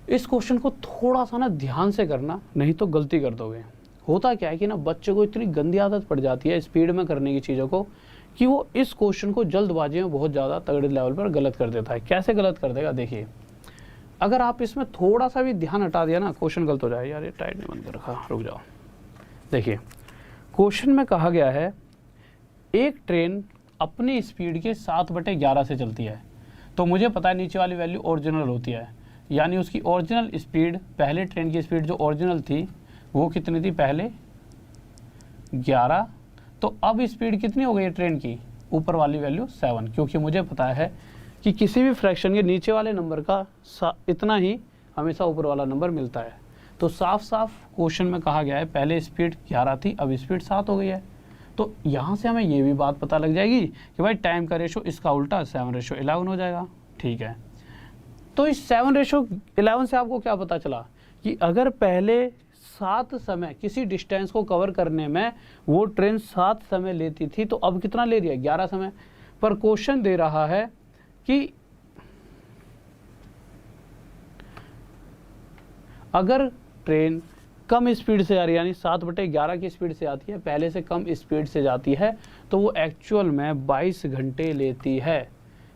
इस क्वेश्चन को थोड़ा सा ना ध्यान से करना, नहीं तो गलती कर दोगे। होता क्या है कि ना बच्चे को इतनी गंदी आदत पड़ जाती है स्पीड में करने की चीज़ों को, कि वो इस क्वेश्चन को जल्दबाजी में बहुत ज़्यादा तगड़े लेवल पर गलत कर देता है। कैसे गलत कर देगा? देखिए अगर आप इसमें थोड़ा सा भी ध्यान हटा दिया ना, क्वेश्चन गलत हो जाए। यार ये टाइट नहीं बंद कर रखा, रुक जाओ। देखिए क्वेश्चन में कहा गया है एक ट्रेन अपनी स्पीड के 7/11 से चलती है। तो मुझे पता है नीचे वाली वैल्यू ओरिजिनल होती है, यानी उसकी ओरिजिनल स्पीड, पहले ट्रेन की स्पीड जो ओरिजिनल थी वो कितनी थी? पहले 11। तो अब स्पीड कितनी हो गई है ट्रेन की? ऊपर वाली वैल्यू 7, क्योंकि मुझे पता है कि किसी भी फ्रैक्शन के नीचे वाले नंबर का इतना ही हमेशा ऊपर वाला नंबर मिलता है। तो साफ साफ क्वेश्चन में कहा गया है पहले स्पीड 11 थी, अब स्पीड 7 हो गई है। तो यहाँ से हमें ये भी बात पता लग जाएगी कि भाई टाइम का रेशो इसका उल्टा 7/11 हो जाएगा, ठीक है। तो इस 7/11 से आपको क्या पता चला कि अगर पहले 7 समय किसी डिस्टेंस को कवर करने में वो ट्रेन 7 समय लेती थी, तो अब कितना ले रही है? 11 समय। पर क्वेश्चन दे रहा है कि अगर ट्रेन कम स्पीड से आ रही है, यानी 7/11 की स्पीड से आती है, पहले से कम स्पीड से जाती है, तो वो एक्चुअल में 22 घंटे लेती है।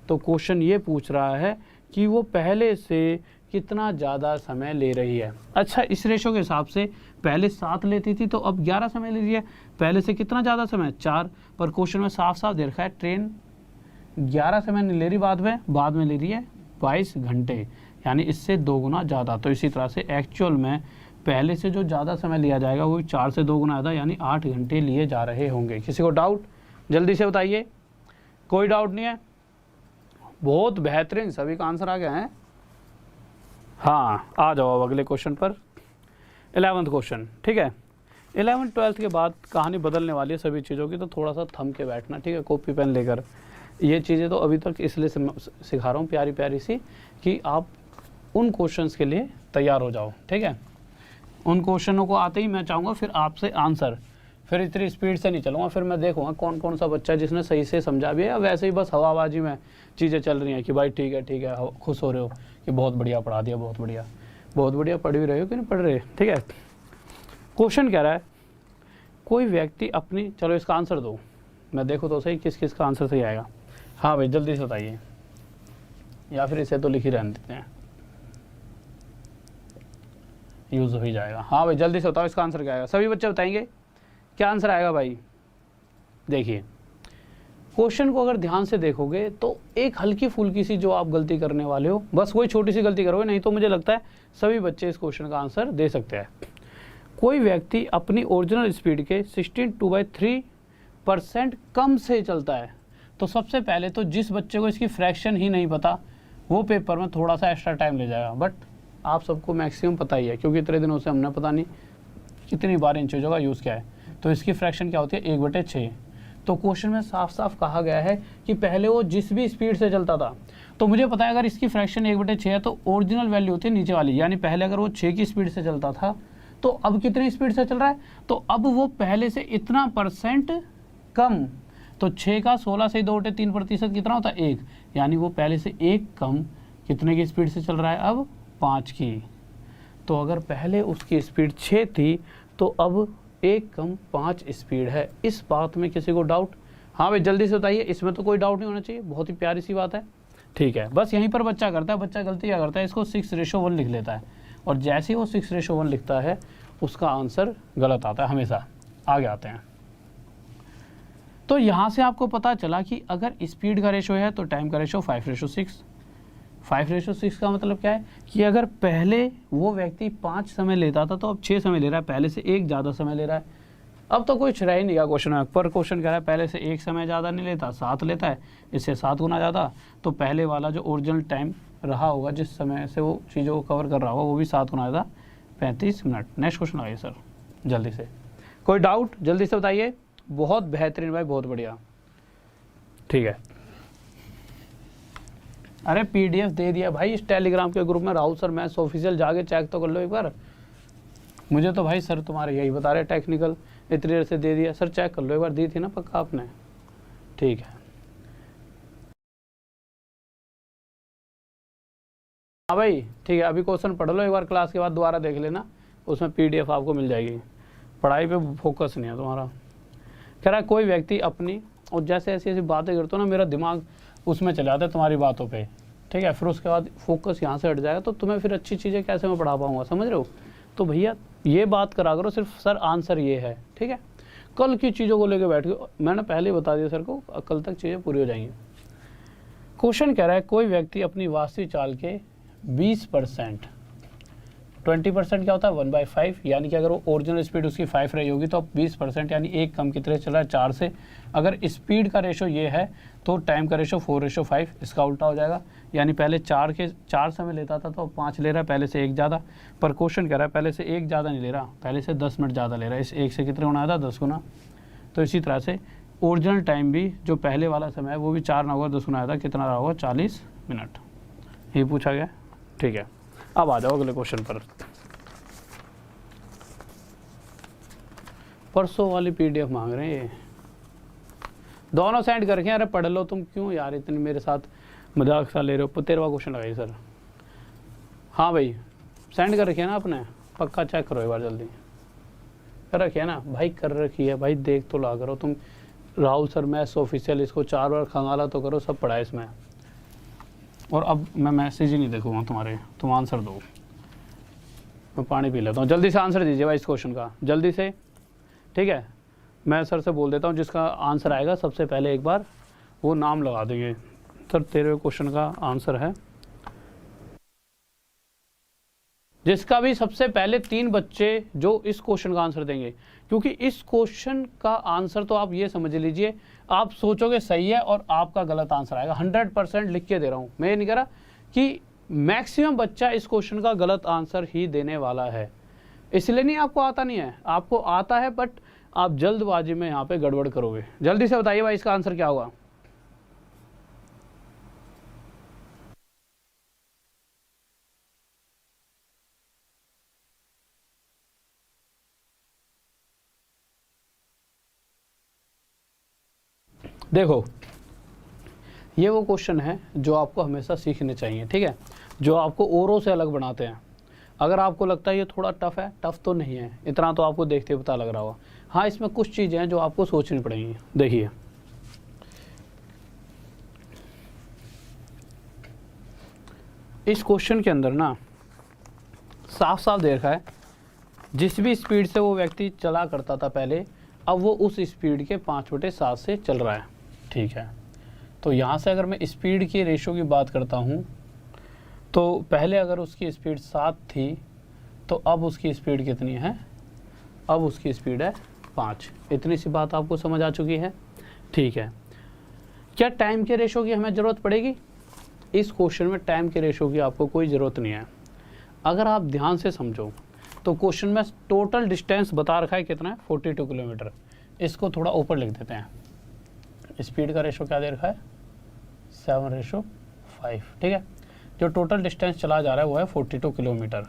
तो क्वेश्चन ये पूछ रहा है कि वो पहले से कितना ज़्यादा समय ले रही है। अच्छा, इस रेशो के हिसाब से पहले 7 लेती थी तो अब 11 समय ले रही है, पहले से कितना ज़्यादा समय? 4। पर क्वेश्चन में साफ साफ दे रखा है ट्रेन 11 समय नहीं ले रही, बाद में ले रही है 22 घंटे, यानी इससे 2 गुना ज़्यादा। तो इसी तरह से एक्चुअल में पहले से जो ज़्यादा समय लिया जाएगा वो 4 से 2 गुना ज़्यादा, यानी 8 घंटे लिए जा रहे होंगे। किसी को डाउट? जल्दी से बताइए। कोई डाउट नहीं है? बहुत बेहतरीन, सभी का आंसर आ गया है। हाँ, आ जाओ अब अगले क्वेश्चन पर। 11वां क्वेश्चन, ठीक है। 11th 12th के बाद कहानी बदलने वाली है सभी चीज़ों की, तो थोड़ा सा थम के बैठना, ठीक है, कॉपी पेन लेकर। ये चीज़ें तो अभी तक इसलिए सिखा रहा हूँ प्यारी प्यारी सी, कि आप उन क्वेश्चंस के लिए तैयार हो जाओ, ठीक है। उन क्वेश्चनों को आते ही मैं चाहूँगा फिर आपसे आंसर, फिर इतनी स्पीड से नहीं चलूँगा, फिर मैं देखूँगा कौन कौन सा बच्चा जिसने सही से समझा भी है, या वैसे ही बस हवाबाजी में चीज़ें चल रही हैं कि भाई ठीक है, खुश हो रहे हो कि बहुत बढ़िया पढ़ा दिया, बहुत बढ़िया पढ़ भी रहे हो कि नहीं पढ़ रहे, ठीक है। क्वेश्चन कह रहा है कोई व्यक्ति अपनी, चलो इसका आंसर दो, मैं देखो तो सही किस किस का आंसर सही आएगा। हाँ भाई जल्दी से बताइए, या फिर इसे तो लिख ही रहने देते हैं, यूज़ हो ही जाएगा। हाँ भाई जल्दी से बताओ इसका आंसर क्या आएगा, सभी बच्चे बताएंगे क्या आंसर आएगा भाई। देखिए क्वेश्चन को अगर ध्यान से देखोगे तो एक हल्की फुल्की सी जो आप गलती करने वाले हो, बस वही छोटी सी गलती करोगे, नहीं तो मुझे लगता है सभी बच्चे इस क्वेश्चन का आंसर दे सकते हैं। कोई व्यक्ति अपनी ओरिजिनल स्पीड के 16/3% कम से चलता है, तो सबसे पहले तो जिस बच्चे को इसकी फ्रैक्शन ही नहीं पता वो पेपर में थोड़ा सा एक्स्ट्रा टाइम ले जाएगा, बट आप सबको मैक्सिमम पता ही है, क्योंकि इतने दिनों से हमने पता नहीं कितनी बार इन चीज़ों का यूज़ किया है। तो इसकी फ्रैक्शन क्या होती है? 1/6। तो क्वेश्चन में साफ साफ कहा गया है कि पहले वो जिस भी स्पीड से चलता था, तो मुझे पता है अगर इसकी फ्रैक्शन 1/6 है तो ओरिजिनल वैल्यू होती है नीचे वाली, यानी पहले अगर वो 6 की स्पीड से चलता था तो अब कितनी स्पीड से चल रहा है, तो अब वो पहले से इतना % कम, तो 6 का 16 से 2 3% कितना होता है? 1, यानी वो पहले से 1 कम कितने की स्पीड से चल रहा है? अब 5 की। तो अगर पहले उसकी स्पीड 6 थी तो अब 1 कम 5 स्पीड है। इस बात में किसी को डाउट? हाँ भाई जल्दी से बताइए, इसमें तो कोई डाउट नहीं होना चाहिए, बहुत ही प्यारी सी बात है, ठीक है। बस यहीं पर बच्चा करता है, बच्चा गलती क्या करता है, इसको 6:1 लिख लेता है, और जैसे ही वो 6:1 लिखता है उसका आंसर गलत आता है, हमेशा आगे आते हैं। तो यहाँ से आपको पता चला कि अगर स्पीड का रेशो है तो टाइम का रेशो 5:6। 5:6 का मतलब क्या है कि अगर पहले वो व्यक्ति 5 समय लेता था तो अब 6 समय ले रहा है, पहले से 1 ज़्यादा समय ले रहा है। अब तो कुछ रह ही नहीं गया क्वेश्चन में, पर क्वेश्चन कह रहा है पहले से 1 समय ज़्यादा नहीं लेता, 7 लेता है, इससे 7 गुना ज़्यादा, तो पहले वाला जो ओरिजिनल टाइम रहा होगा जिस समय से वो चीज़ों को कवर कर रहा होगा वो भी 7 गुना ज़्यादा, 35 मिनट। नेक्स्ट क्वेश्चन आइए सर जल्दी से, कोई डाउट जल्दी से बताइए। बहुत बेहतरीन भाई, बहुत बढ़िया, ठीक है। अरे PDF दे दिया भाई इस टेलीग्राम के ग्रुप में, राहुल सर मैथ्स ऑफिशियल, जाके चेक तो कर लो एक बार। मुझे तो भाई सर तुम्हारे यही बता रहे टेक्निकल, इतनी देर से दे दिया, सर चेक कर लो एक बार, दी थी ना पक्का आपने, ठीक है। हाँ भाई ठीक है, अभी क्वेश्चन पढ़ लो एक बार, क्लास के बाद दोबारा देख लेना, उसमें PDF आपको मिल जाएगी। पढ़ाई पे फोकस नहीं है तुम्हारा। कह रहा है कोई व्यक्ति अपनी, और जैसे ऐसी ऐसी बातें करते हो ना मेरा दिमाग उसमें चले जाता है तुम्हारी बातों पे, ठीक है, फिर उसके बाद फोकस यहाँ से हट जाएगा, तो तुम्हें फिर अच्छी चीज़ें कैसे मैं पढ़ा पाऊँगा, समझ रहे हो। तो भैया ये बात करा करो सिर्फ, सर आंसर ये है, ठीक है। कल की चीज़ों को लेकर बैठ के, मैंने पहले ही बता दिया सर को, कल तक चीज़ें पूरी हो जाएंगी। क्वेश्चन कह रहा है कोई व्यक्ति अपनी वास्तविक चाल के 20%, 20% क्या होता है 1/5, यानी कि अगर वो ओरिजिनल स्पीड उसकी 5 रही होगी तो अब 20% यानी 1 कम कितने चल रहा है? 4 से। अगर स्पीड का रेशो ये है तो टाइम का रेशो 4:5, इसका उल्टा हो जाएगा, यानी पहले 4 समय लेता था तो अब 5 ले रहा है, पहले से 1 ज़्यादा। पर क्वेश्चन कह रहा है पहले से 1 ज़्यादा नहीं ले रहा, पहले से 10 मिनट ज़्यादा ले रहा है, इस 1 से कितने गुना आया था? 10 गुना। तो इसी तरह से ओरिजिनल टाइम भी जो पहले वाला समय है वो भी 4 ना होगा 10 गुना आया था, कितना रहा होगा? 40 मिनट। ये पूछा गया, ठीक है। अब आ जाओ अगले क्वेश्चन पर। परसों वाली PDF मांग रहे हैं ये, दोनों सेंड करके। अरे पढ़ लो तुम, क्यों यार इतनी मेरे साथ मजाक सा ले रहे हो। 13वां क्वेश्चन लगाइए सर। हाँ भाई सेंड कर रखिए ना आपने, पक्का चेक करो एक बार जल्दी। कर रखिए ना भाई, कर रखी है भाई, देख तो ला करो तुम। राहुल सर मैथ्स ऑफिशियल, इसको 4 बार खंगाला तो करो, सब पढ़ा है इसमें। और अब मैं मैसेज ही नहीं देखूंगा तुम्हारे, तुम आंसर दो। मैं पानी पी लेता हूँ, जल्दी से आंसर दीजिए भाई इस क्वेश्चन का, जल्दी से, ठीक है। मैं सर से बोल देता हूँ, जिसका आंसर आएगा सबसे पहले एक बार वो नाम लगा देंगे। सर 13वें क्वेश्चन का आंसर है, जिसका भी सबसे पहले 3 बच्चे जो इस क्वेश्चन का आंसर देंगे, क्योंकि इस क्वेश्चन का आंसर तो आप ये समझ लीजिए, आप सोचोगे सही है और आपका गलत आंसर आएगा। 100% लिख के दे रहा हूँ, मैं ये नहीं कह रहा कि मैक्सिमम बच्चा इस क्वेश्चन का गलत आंसर ही देने वाला है। इसलिए नहीं आपको आता नहीं है, आपको आता है, बट आप जल्दबाजी में यहाँ पे गड़बड़ करोगे। जल्दी से बताइए भाई इसका आंसर क्या होगा। देखो ये वो क्वेश्चन है जो आपको हमेशा सीखने चाहिए, ठीक है, जो आपको औरों से अलग बनाते हैं। अगर आपको लगता है ये थोड़ा टफ है, टफ तो नहीं है, इतना तो आपको देखते पता लग रहा होगा। हाँ इसमें कुछ चीज़ें हैं जो आपको सोचनी पड़ेंगी। देखिए इस क्वेश्चन के अंदर ना साफ साफ दे रखा है, जिस भी स्पीड से वो व्यक्ति चला करता था पहले, अब वो उस स्पीड के 5/7 से चल रहा है, ठीक है। तो यहाँ से अगर मैं स्पीड की रेशो की बात करता हूँ, तो पहले अगर उसकी स्पीड 7 थी तो अब उसकी स्पीड कितनी है, अब उसकी स्पीड है 5। इतनी सी बात आपको समझ आ चुकी है, ठीक है। क्या टाइम के रेशो की हमें ज़रूरत पड़ेगी? इस क्वेश्चन में टाइम के रेशो की आपको कोई ज़रूरत नहीं है। अगर आप ध्यान से समझो तो क्वेश्चन में टोटल डिस्टेंस बता रखा है कितना है, 42 किलोमीटर। इसको थोड़ा ऊपर लिख देते हैं। स्पीड का रेशो क्या दे रखा है, 7:5, ठीक है। जो टोटल डिस्टेंस चला जा रहा है वो है 42 किलोमीटर।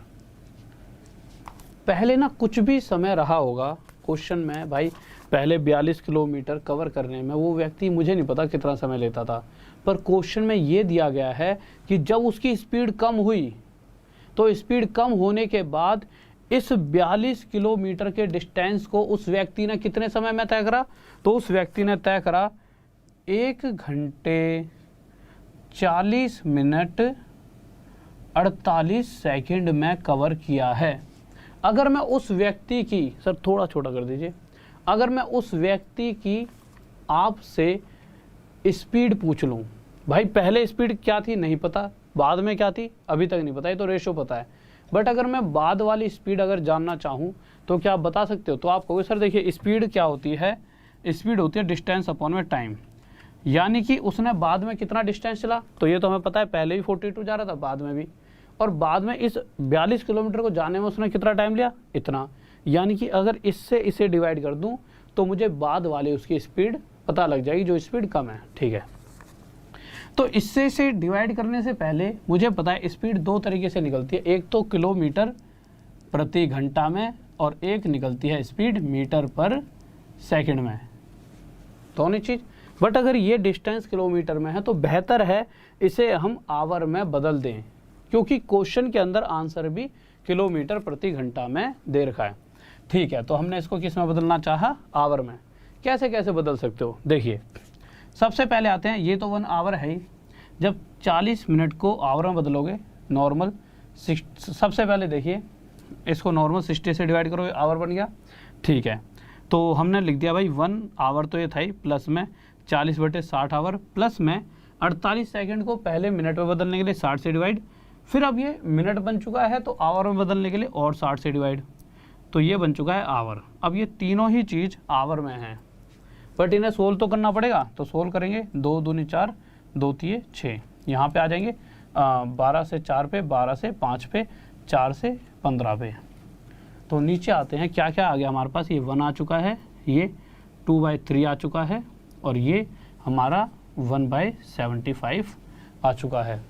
पहले ना कुछ भी समय रहा होगा क्वेश्चन में भाई, पहले 42 किलोमीटर कवर करने में वो व्यक्ति, मुझे नहीं पता कितना समय लेता था, पर क्वेश्चन में ये दिया गया है कि जब उसकी स्पीड कम हुई तो स्पीड कम होने के बाद इस 42 किलोमीटर के डिस्टेंस को उस व्यक्ति ने कितने समय में तय करा, तो उस व्यक्ति ने तय करा 1 घंटे 40 मिनट 48 सेकंड में कवर किया है। अगर मैं उस व्यक्ति की, सर थोड़ा छोटा कर दीजिए, अगर मैं उस व्यक्ति की आपसे स्पीड पूछ लूँ, भाई पहले स्पीड क्या थी नहीं पता, बाद में क्या थी अभी तक नहीं पता, ये तो रेशो पता है, बट अगर मैं बाद वाली स्पीड अगर जानना चाहूँ तो क्या आप बता सकते हो? तो आप कहोगे सर देखिए स्पीड क्या होती है, स्पीड होती है डिस्टेंस अपॉन में टाइम, यानी कि उसने बाद में कितना डिस्टेंस चला, तो ये तो हमें पता है पहले भी 42 जा रहा था, बाद में भी, और बाद में इस 42 किलोमीटर को जाने में उसने कितना टाइम लिया, इतना। यानी कि अगर इससे इसे डिवाइड कर दूं तो मुझे बाद वाले उसकी स्पीड पता लग जाएगी जो स्पीड कम है, ठीक है। तो इससे इसे डिवाइड करने से पहले मुझे पता है स्पीड 2 तरीके से निकलती है, एक तो किलोमीटर प्रति घंटा में और एक निकलती है स्पीड मीटर पर सेकंड में, दोनों चीज़। बट अगर ये डिस्टेंस किलोमीटर में है तो बेहतर है इसे हम आवर में बदल दें, क्योंकि क्वेश्चन के अंदर आंसर भी किलोमीटर प्रति घंटा में दे रखा है, ठीक है। तो हमने इसको किस में बदलना चाहा, आवर में। कैसे कैसे बदल सकते हो, देखिए सबसे पहले आते हैं, ये तो 1 आवर है ही, जब 40 मिनट को आवर में बदलोगे नॉर्मल, सबसे पहले देखिए इसको नॉर्मल 60 से डिवाइड करोगे, आवर बन गया, ठीक है। तो हमने लिख दिया भाई 1 आवर तो ये था ही, प्लस में 40/60 आवर, प्लस में 48 सेकंड को पहले मिनट में बदलने के लिए 60 से डिवाइड, फिर अब ये मिनट बन चुका है तो आवर में बदलने के लिए और 60 से डिवाइड, तो ये बन चुका है आवर। अब ये तीनों ही चीज़ आवर में हैं, बट इन्हें सोल्व तो करना पड़ेगा, तो सोल्व करेंगे, 2 दूनी 4, 2 तिये 6, यहाँ पे आ जाएंगे 12 से 4 पे, 12 से 5 पे, 4 से 15 पे। तो नीचे आते हैं, क्या क्या आ गया हमारे पास, ये 1 आ चुका है, ये 2/3 आ चुका है, और ये हमारा 1/75 आ चुका है।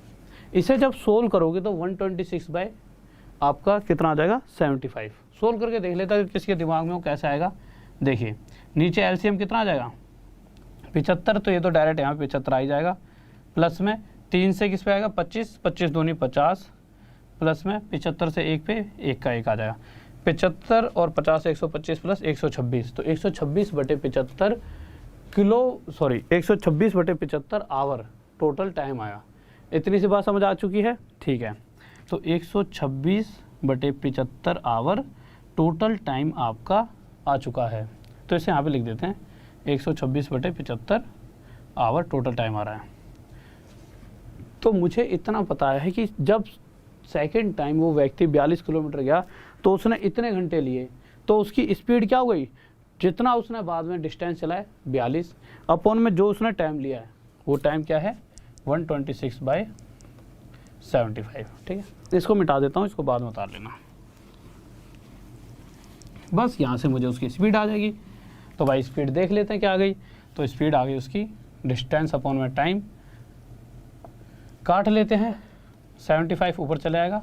इसे जब सोल्व करोगे तो 126 बाय आपका कितना आ जाएगा, 75। सोल्व करके देख लेता है किसके दिमाग में वो कैसे आएगा, देखिए नीचे एलसीएम कितना आ जाएगा 75, तो ये तो डायरेक्ट यहाँ पे 75 आ ही जाएगा। प्लस में 3 से किस पे आएगा 25, 25 दूनी 50, प्लस में 75 से 1 पे 1 का 1 आ जाएगा। 75 और 50 125 प्लस 126, तो 126/75 126/75 आवर टोटल टाइम आया। इतनी सी बात समझ आ चुकी है, ठीक है। तो 126/75 आवर टोटल टाइम आपका आ चुका है। तो इसे यहाँ पे लिख देते हैं 126/75 आवर टोटल टाइम आ रहा है। तो मुझे इतना पता है कि जब सेकंड टाइम वो व्यक्ति 42 किलोमीटर गया तो उसने इतने घंटे लिए, तो उसकी स्पीड क्या हो गई, जितना उसने बाद में डिस्टेंस चलाया 42 अपॉन में जो उसने टाइम लिया है वो टाइम क्या है 126/75, ठीक है। इसको मिटा देता हूँ, इसको बाद में उतार लेना। बस यहाँ से मुझे उसकी स्पीड आ जाएगी। तो भाई स्पीड देख लेते हैं क्या आ गई। तो स्पीड आ गई उसकी, डिस्टेंस अपॉन में टाइम काट लेते हैं, 75 ऊपर चले आएगा,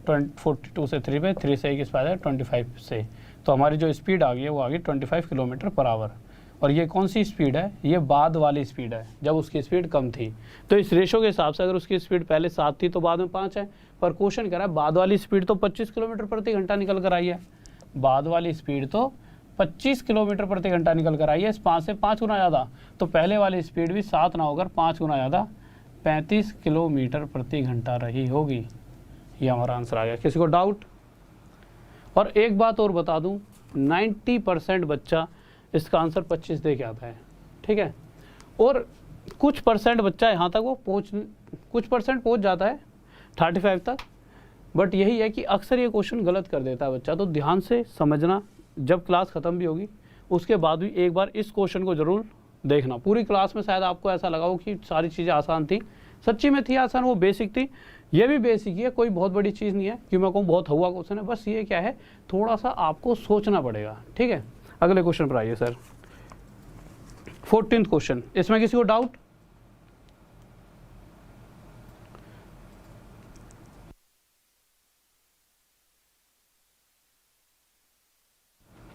42 से 3 पे, 3 से 1 इस पाया 25 से। तो हमारी जो स्पीड आ गई है वो आ गई 25 किलोमीटर पर आवर। और ये कौन सी स्पीड है, ये बाद वाली स्पीड है, जब उसकी स्पीड कम थी। तो इस रेशो के हिसाब से अगर उसकी स्पीड पहले 7 थी तो बाद में 5 है, पर क्वेश्चन कह रहा है बाद वाली स्पीड तो 25 किलोमीटर प्रति घंटा निकल कर आई है। बाद वाली स्पीड तो 25 किलोमीटर प्रति घंटा निकल कर आई है, इस 5 से 5 गुना ज़्यादा। तो पहले वाली स्पीड भी 7 ना होकर 5 गुना ज़्यादा 35 किलोमीटर प्रति घंटा रही होगी। ये हमारा आंसर आ गया। किसी को डाउट? और एक बात और बता दूं, 90% बच्चा इसका आंसर 25 दे के आता है, ठीक है। और कुछ परसेंट बच्चा यहाँ तक वो कुछ परसेंट पहुँच जाता है 35 तक, बट यही है कि अक्सर ये क्वेश्चन गलत कर देता है बच्चा। तो ध्यान से समझना, जब क्लास ख़त्म भी होगी उसके बाद भी एक बार इस क्वेश्चन को ज़रूर देखना। पूरी क्लास में शायद आपको ऐसा लगा हो कि सारी चीज़ें आसान थी, सच्ची में थी आसान, वो बेसिक थी। ये भी बेसिक ही है, कोई बहुत बड़ी चीज़ नहीं है कि मैं कहूँ बहुत हुआ क्वेश्चन है। बस ये क्या है, थोड़ा सा आपको सोचना पड़ेगा, ठीक है। अगले क्वेश्चन पर आइए सर, 14th क्वेश्चन। इसमें किसी को डाउट?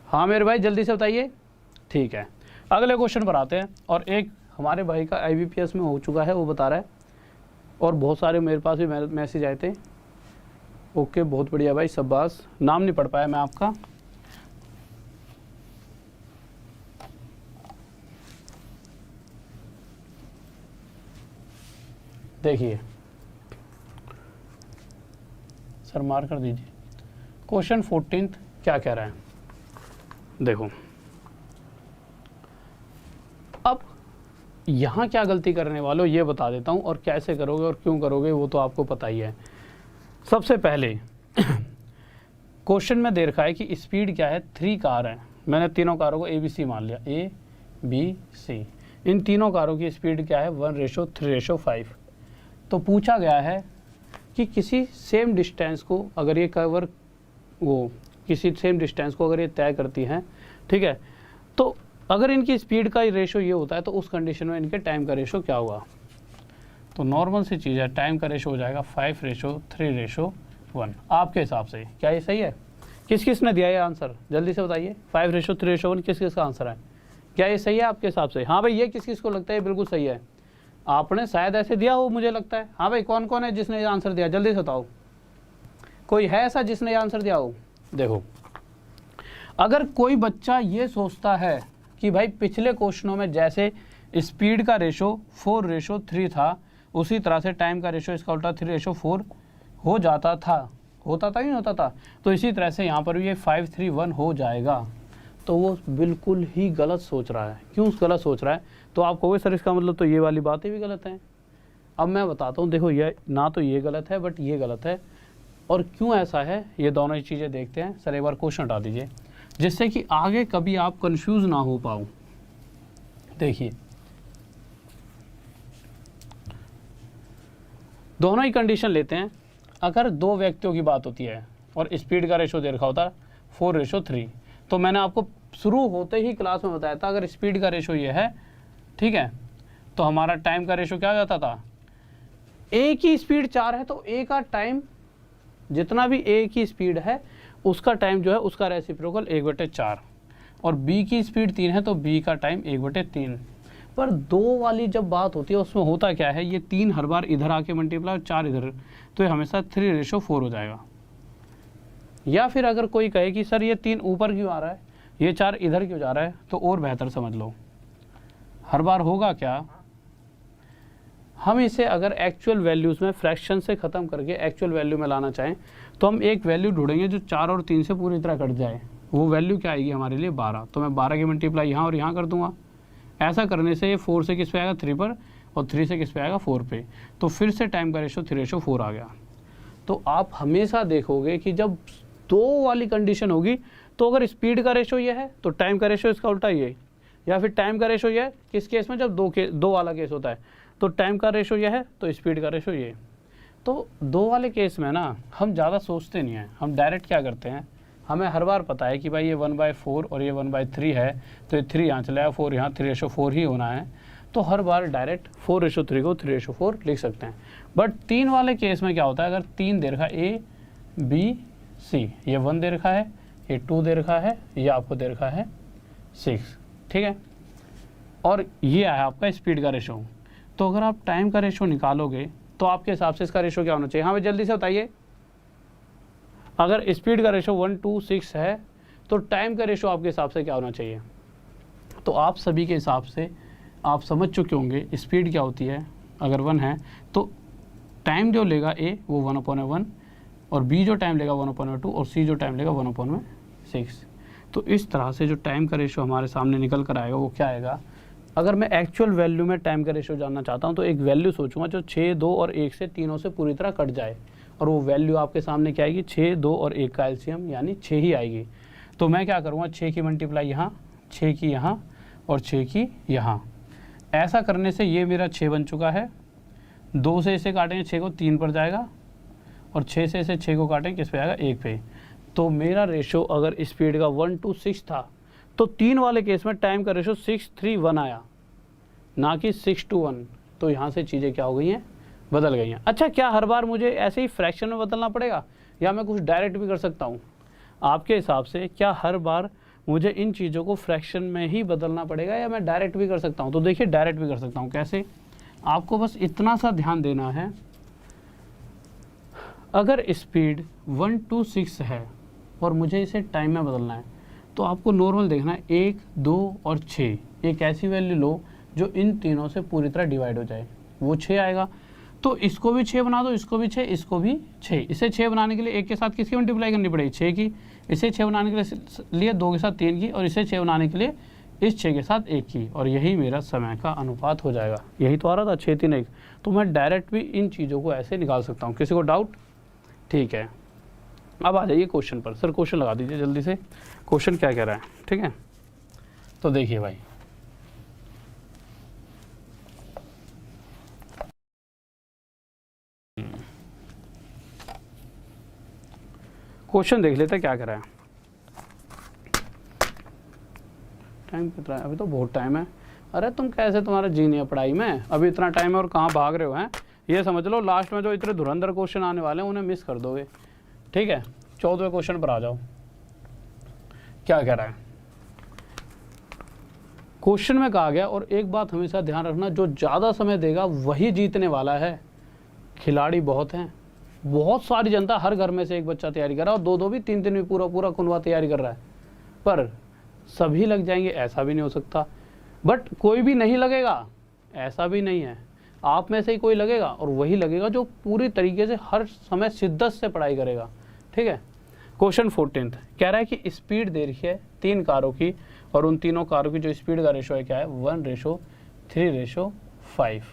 हाँ मेरे भाई जल्दी से बताइए, ठीक है। अगले क्वेश्चन पर आते हैं। और एक हमारे भाई का IBPS में हो चुका है, वो बता रहा है, और बहुत सारे मेरे पास भी मैसेज आए थे। ओके बहुत बढ़िया भाई, शाबाश। नाम नहीं पढ़ पाया मैं आपका। देखिए सर मार कर दीजिए, क्वेश्चन 14th क्या कह रहा है, देखो। अब यहाँ क्या गलती करने वालों ये बता देता हूँ, और कैसे करोगे और क्यों करोगे वो तो आपको पता ही है। सबसे पहले क्वेश्चन में दे रखा है कि स्पीड क्या है, 3 कार है। मैंने तीनों कारों को ABC मान लिया, ABC। इन तीनों कारों की स्पीड क्या है 1:3:5। तो पूछा गया है कि किसी सेम डिस्टेंस को अगर ये किसी सेम डिस्टेंस को अगर ये तय करती हैं, ठीक है, तो अगर इनकी स्पीड का रेशो ये होता है तो उस कंडीशन में इनके टाइम का रेशो क्या होगा। तो नॉर्मल सी चीज़ है, टाइम का रेशो हो जाएगा 5:3:1। आपके हिसाब से क्या ये सही है? किस किस ने दिया ये आंसर, जल्दी से बताइए। 5:3:1 किस किस का आंसर है? क्या ये सही है आपके हिसाब से? हाँ भाई, ये किस किस को लगता है बिल्कुल सही है? आपने शायद ऐसे दिया हो, मुझे लगता है। हाँ भाई, कौन कौन है जिसने ये आंसर दिया, जल्दी से बताओ। कोई है ऐसा जिसने ये आंसर दिया हो? देखो, अगर कोई बच्चा ये सोचता है कि भाई पिछले क्वेश्चनों में जैसे स्पीड का रेशो 4:3 था, उसी तरह से टाइम का रेशो इसका उल्टा 3:4 हो जाता था, होता था कि नहीं होता था, तो इसी तरह से यहाँ पर भी ये 5:3:1 हो जाएगा, तो वो बिल्कुल ही गलत सोच रहा है। क्यों गलत सोच रहा है? तो आप कहोगे सर इसका मतलब तो ये वाली बातें भी गलत हैं। अब मैं बताता हूँ, देखो ये ना तो ये गलत है बट ये गलत है। और क्यों ऐसा है ये दोनों ही चीज़ें देखते हैं। सर एक बार क्वेश्चन हटा दीजिए, जिससे कि आगे कभी आप कंफ्यूज ना हो पाओ। देखिए, दोनों ही कंडीशन लेते हैं। अगर 2 व्यक्तियों की बात होती है और स्पीड का रेशो दे रखा होता है 4:3, तो मैंने आपको शुरू होते ही क्लास में बताया था, अगर स्पीड का रेशो ये है, ठीक है, तो हमारा टाइम का रेशो क्या हो जाता था, ए की स्पीड 4 है तो ए का टाइम, जितना भी ए की स्पीड है उसका टाइम जो है उसका रेसिप्रोकल 1/4, और b की स्पीड 3 है तो b का टाइम 1/3। पर 2 वाली जब बात होती है उसमें होता क्या है, ये 3 हर बार इधर आके मल्टीप्लाई और 4 इधर, तो ये हमेशा 3:4 हो जाएगा। या फिर अगर कोई कहे कि सर ये 3 ऊपर क्यों आ रहा है, ये 4 इधर क्यों जा रहा है, तो और बेहतर समझ लो। हर बार होगा क्या, हम इसे अगर एक्चुअल वैल्यूज़ में फ्रैक्शन से ख़त्म करके एक्चुअल वैल्यू में लाना चाहें तो हम एक वैल्यू ढूंढेंगे जो 4 और 3 से पूरी तरह कट जाए। वो वैल्यू क्या आएगी हमारे लिए 12, तो मैं 12 की मल्टीप्लाई यहाँ और यहाँ कर दूंगा। ऐसा करने से ये 4 से किस पे आएगा 3 पर, और 3 से किस पे आएगा 4 पे, तो फिर से टाइम का रेशो 3:4 आ गया। तो आप हमेशा देखोगे कि जब 2 वाली कंडीशन होगी तो अगर स्पीड का रेशो ये है तो टाइम का रेशो इसका उल्टा ये, या फिर टाइम का रेशो ये है किस केस में, जब 2 वाला केस होता है तो टाइम का रेशो ये है तो स्पीड का रेशो ये। तो 2 वाले केस में ना हम ज़्यादा सोचते नहीं हैं, हम डायरेक्ट क्या करते हैं, हमें हर बार पता है कि भाई ये 1/4 और ये 1/3 है, तो ये 3 यहाँ चला, 4 यहाँ, 3:4 ही होना है, तो हर बार डायरेक्ट 4:3 को 3:4 लिख सकते हैं। बट 3 वाले केस में क्या होता है, अगर 3 दे रखा A B C, ये 1 दे रखा है, ये 2 दे रखा है, ये आपको दे रखा है 6, ठीक है, और ये है आपका स्पीड का रेशो। तो अगर आप टाइम का रेशो निकालोगे तो आपके हिसाब से इसका रेशो क्या होना चाहिए, हाँ भाई जल्दी से बताइए। अगर स्पीड का रेशो 1 to 6 है तो टाइम का रेशो आपके हिसाब से क्या होना चाहिए। तो आप सभी के हिसाब से आप समझ चुके होंगे स्पीड क्या होती है। अगर 1 है तो टाइम जो लेगा A वो 1/1, और B जो टाइम लेगा 1/2, और C जो टाइम लेगा 1/6। तो इस तरह से जो टाइम का रेशो हमारे सामने निकल कर आएगा वो क्या आएगा। अगर मैं एक्चुअल वैल्यू में टाइम का रेशो जानना चाहता हूँ तो एक वैल्यू सोचूंगा जो 6, 2 और 1 से तीनों से पूरी तरह कट जाए, और वो वैल्यू आपके सामने क्या आएगी, 6, 2 और 1 का एलसीएम यानी 6 ही आएगी। तो मैं क्या करूँगा, 6 की मल्टीप्लाई यहाँ, 6 की यहाँ और 6 की यहाँ। ऐसा करने से ये मेरा 6 बन चुका है। 2 से इसे काटेंगे 6 को 3 पर जाएगा, और 6 से इसे 6 को काटेंगे किस पे आएगा 1 पे। तो मेरा रेशो अगर स्पीड का 1 to 6 था तो 3 वाले केस में टाइम का रेशो 6:3:1 आया, ना कि 6:1। तो यहाँ से चीज़ें क्या हो गई हैं, बदल गई हैं। अच्छा, क्या हर बार मुझे ऐसे ही फ्रैक्शन में बदलना पड़ेगा, या मैं कुछ डायरेक्ट भी कर सकता हूँ। आपके हिसाब से क्या हर बार मुझे इन चीज़ों को फ्रैक्शन में ही बदलना पड़ेगा, या मैं डायरेक्ट भी कर सकता हूँ। तो देखिए डायरेक्ट भी कर सकता हूँ। कैसे, आपको बस इतना सा ध्यान देना है, अगर स्पीड 1 to 6 है और मुझे इसे टाइम में बदलना है तो आपको नॉर्मल देखना है 1, 2 और 6, एक ऐसी वैल्यू लो जो इन तीनों से पूरी तरह डिवाइड हो जाए, वो 6 आएगा। तो इसको भी 6 बना दो, इसको भी 6, इसको भी 6। इसे 6 बनाने के लिए 1 के साथ किसकी मल्टीप्लाई करनी पड़ेगी, 6 की। इसे 6 बनाने के लिए 2 के साथ 3 की, और इसे 6 बनाने के लिए इस 6 के साथ 1 की, और यही मेरा समय का अनुपात हो जाएगा। यही तो आ रहा था 6, 3, 1। तो मैं डायरेक्ट भी इन चीज़ों को ऐसे निकाल सकता हूँ। किसी को डाउट? ठीक है, अब आ जाइए क्वेश्चन पर। सर क्वेश्चन लगा दीजिए जल्दी से, क्वेश्चन क्या कह रहा है। ठीक है, तो देखिए भाई, क्वेश्चन देख लेते हैं क्या कह रहा है। टाइम कितना है, अभी तो बहुत टाइम है। अरे तुम कैसे, तुम्हारा जी नहीं है पढ़ाई में, अभी इतना टाइम है और कहाँ भाग रहे हो हैं। ये समझ लो लास्ट में जो इतने धुरंधर क्वेश्चन आने वाले हैं उन्हें मिस कर दोगे। ठीक है, 14वें क्वेश्चन पर आ जाओ। क्या कह रहा है क्वेश्चन में, कहा गया, और एक बात हमेशा ध्यान रखना, जो ज़्यादा समय देगा वही जीतने वाला है। खिलाड़ी बहुत हैं, बहुत सारी जनता, हर घर में से एक बच्चा तैयारी कर रहा है, और 2-2 भी 3-3 भी पूरा कुनवा तैयारी कर रहा है, पर सभी लग जाएंगे ऐसा भी नहीं हो सकता। बट कोई भी नहीं लगेगा ऐसा भी नहीं है, आप में से ही कोई लगेगा, और वही लगेगा जो पूरी तरीके से हर समय शिद्दत से पढ़ाई करेगा। ठीक है, क्वेश्चन 14 कह रहा है कि स्पीड दे रही है 3 कारों की, और उन तीनों कारों की जो स्पीड का रेशो है क्या है, 1:3:5।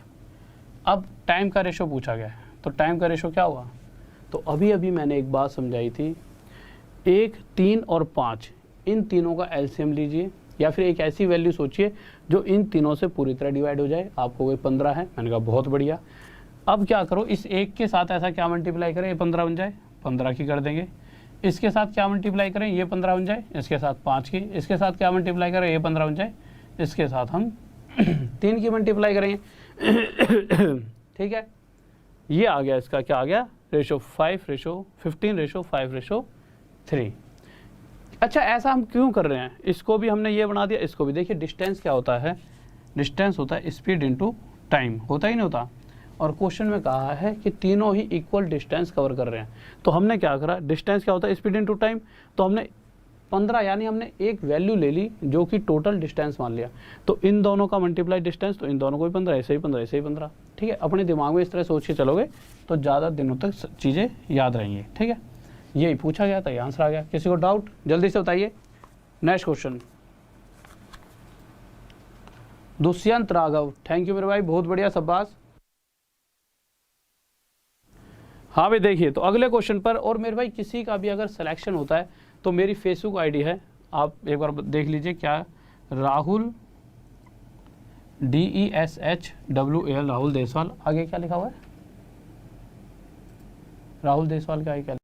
अब टाइम का रेशो पूछा गया है, तो टाइम का रेशो क्या हुआ। तो अभी मैंने एक बात समझाई थी, 1, 3 और 5 इन तीनों का एलसीएम लीजिए, या फिर एक ऐसी वैल्यू सोचिए जो इन तीनों से पूरी तरह डिवाइड हो जाए। आपको कोई 15 है, मैंने कहा बहुत बढ़िया। अब क्या करो, इस 1 के साथ ऐसा क्या मल्टीप्लाई करें, ये 15 बन जाए, 15 की कर देंगे। इसके साथ क्या मल्टीप्लाई करें, ये 15 बन जाए, इसके साथ 5 की। इसके साथ क्या मल्टीप्लाई करें, ये 15 बन जाए, इसके साथ हम 3 की मल्टीप्लाई करेंगे। ठीक है, ये आ गया, इसका क्या आ गया रेशो, 5:15:5:3। 3। अच्छा, ऐसा हम क्यों कर रहे हैं? इसको भी हमने ये बना दिया, इसको भी। देखिए डिस्टेंस क्या होता है, डिस्टेंस होता है स्पीड इनटू टाइम, होता ही नहीं होता। और क्वेश्चन में कहा है कि तीनों ही इक्वल डिस्टेंस कवर कर रहे हैं, तो हमने क्या करा, डिस्टेंस क्या होता है, स्पीड इनटू टाइम, तो हमने 15 यानी हमने एक वैल्यू ले ली जो कि टोटल डिस्टेंस मान लिया, तो इन दोनों का मल्टीप्लाई डिस्टेंस, तो इन दोनों को भी 15, ऐसे ही 15, ऐसे ही 15। ठीक है, अपने दिमाग में इस तरह सोच के चलोगे तो ज़्यादा दिनों तक चीज़ें याद रहेंगी। ठीक है, यही पूछा गया था, ये आंसर आ गया। किसी को डाउट जल्दी से बताइए। Next question, Dushyant Raghav, thank you मेरे भाई, बहुत बढ़िया, शाबाश। हाँ भाई देखिए, तो अगले क्वेश्चन पर, और मेरे भाई किसी का भी अगर सिलेक्शन होता है तो मेरी फेसबुक आईडी है, आप एक बार देख लीजिए, क्या, राहुल DESHWAL, राहुल देसवाल, आगे क्या लिखा हुआ है, राहुल देसवाल का आगे क्या,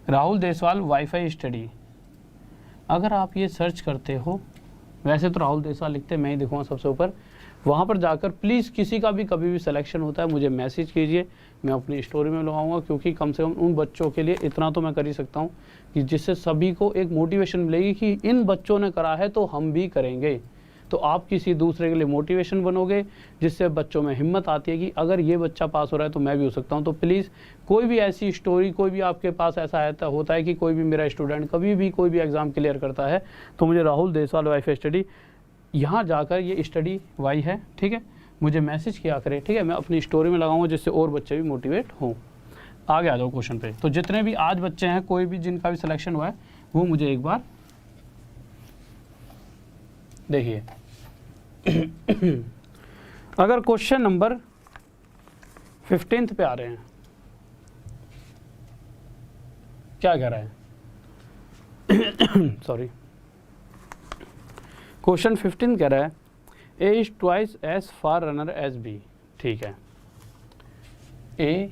राहुल देसवाल वाईफाई स्टडी। अगर आप ये सर्च करते हो, वैसे तो राहुल देसवाल लिखते, मैं ही दिखूँगा सबसे ऊपर, वहाँ पर जाकर प्लीज़ किसी का भी कभी भी सिलेक्शन होता है मुझे मैसेज कीजिए, मैं अपनी स्टोरी में लगाऊंगा, क्योंकि कम से कम उन बच्चों के लिए इतना तो मैं कर ही सकता हूँ कि जिससे सभी को एक मोटिवेशन मिलेगी कि इन बच्चों ने करा है तो हम भी करेंगे। तो आप किसी दूसरे के लिए मोटिवेशन बनोगे, जिससे बच्चों में हिम्मत आती है कि अगर ये बच्चा पास हो रहा है तो मैं भी हो सकता हूँ। तो प्लीज़ कोई भी ऐसी स्टोरी, कोई भी आपके पास ऐसा होता है कि कोई भी मेरा स्टूडेंट कभी भी कोई भी एग्ज़ाम क्लियर करता है, तो मुझे राहुल देसवाल वाईफाई स्टडी, यहाँ जाकर ये स्टडी वाई है, ठीक है, मुझे मैसेज किया करे। ठीक है, मैं अपनी स्टोरी में लगाऊंगा जिससे और बच्चे भी मोटिवेट हों। आगे आ जाओ क्वेश्चन पे। तो जितने भी आज बच्चे हैं, कोई भी जिनका भी सिलेक्शन हुआ है, वो मुझे एक बार देखिए। अगर क्वेश्चन नंबर 15 पे आ रहे हैं, क्या कह रहा है, सॉरी, क्वेश्चन 15 कह रहा है A is twice as far runner as B। ठीक है, A,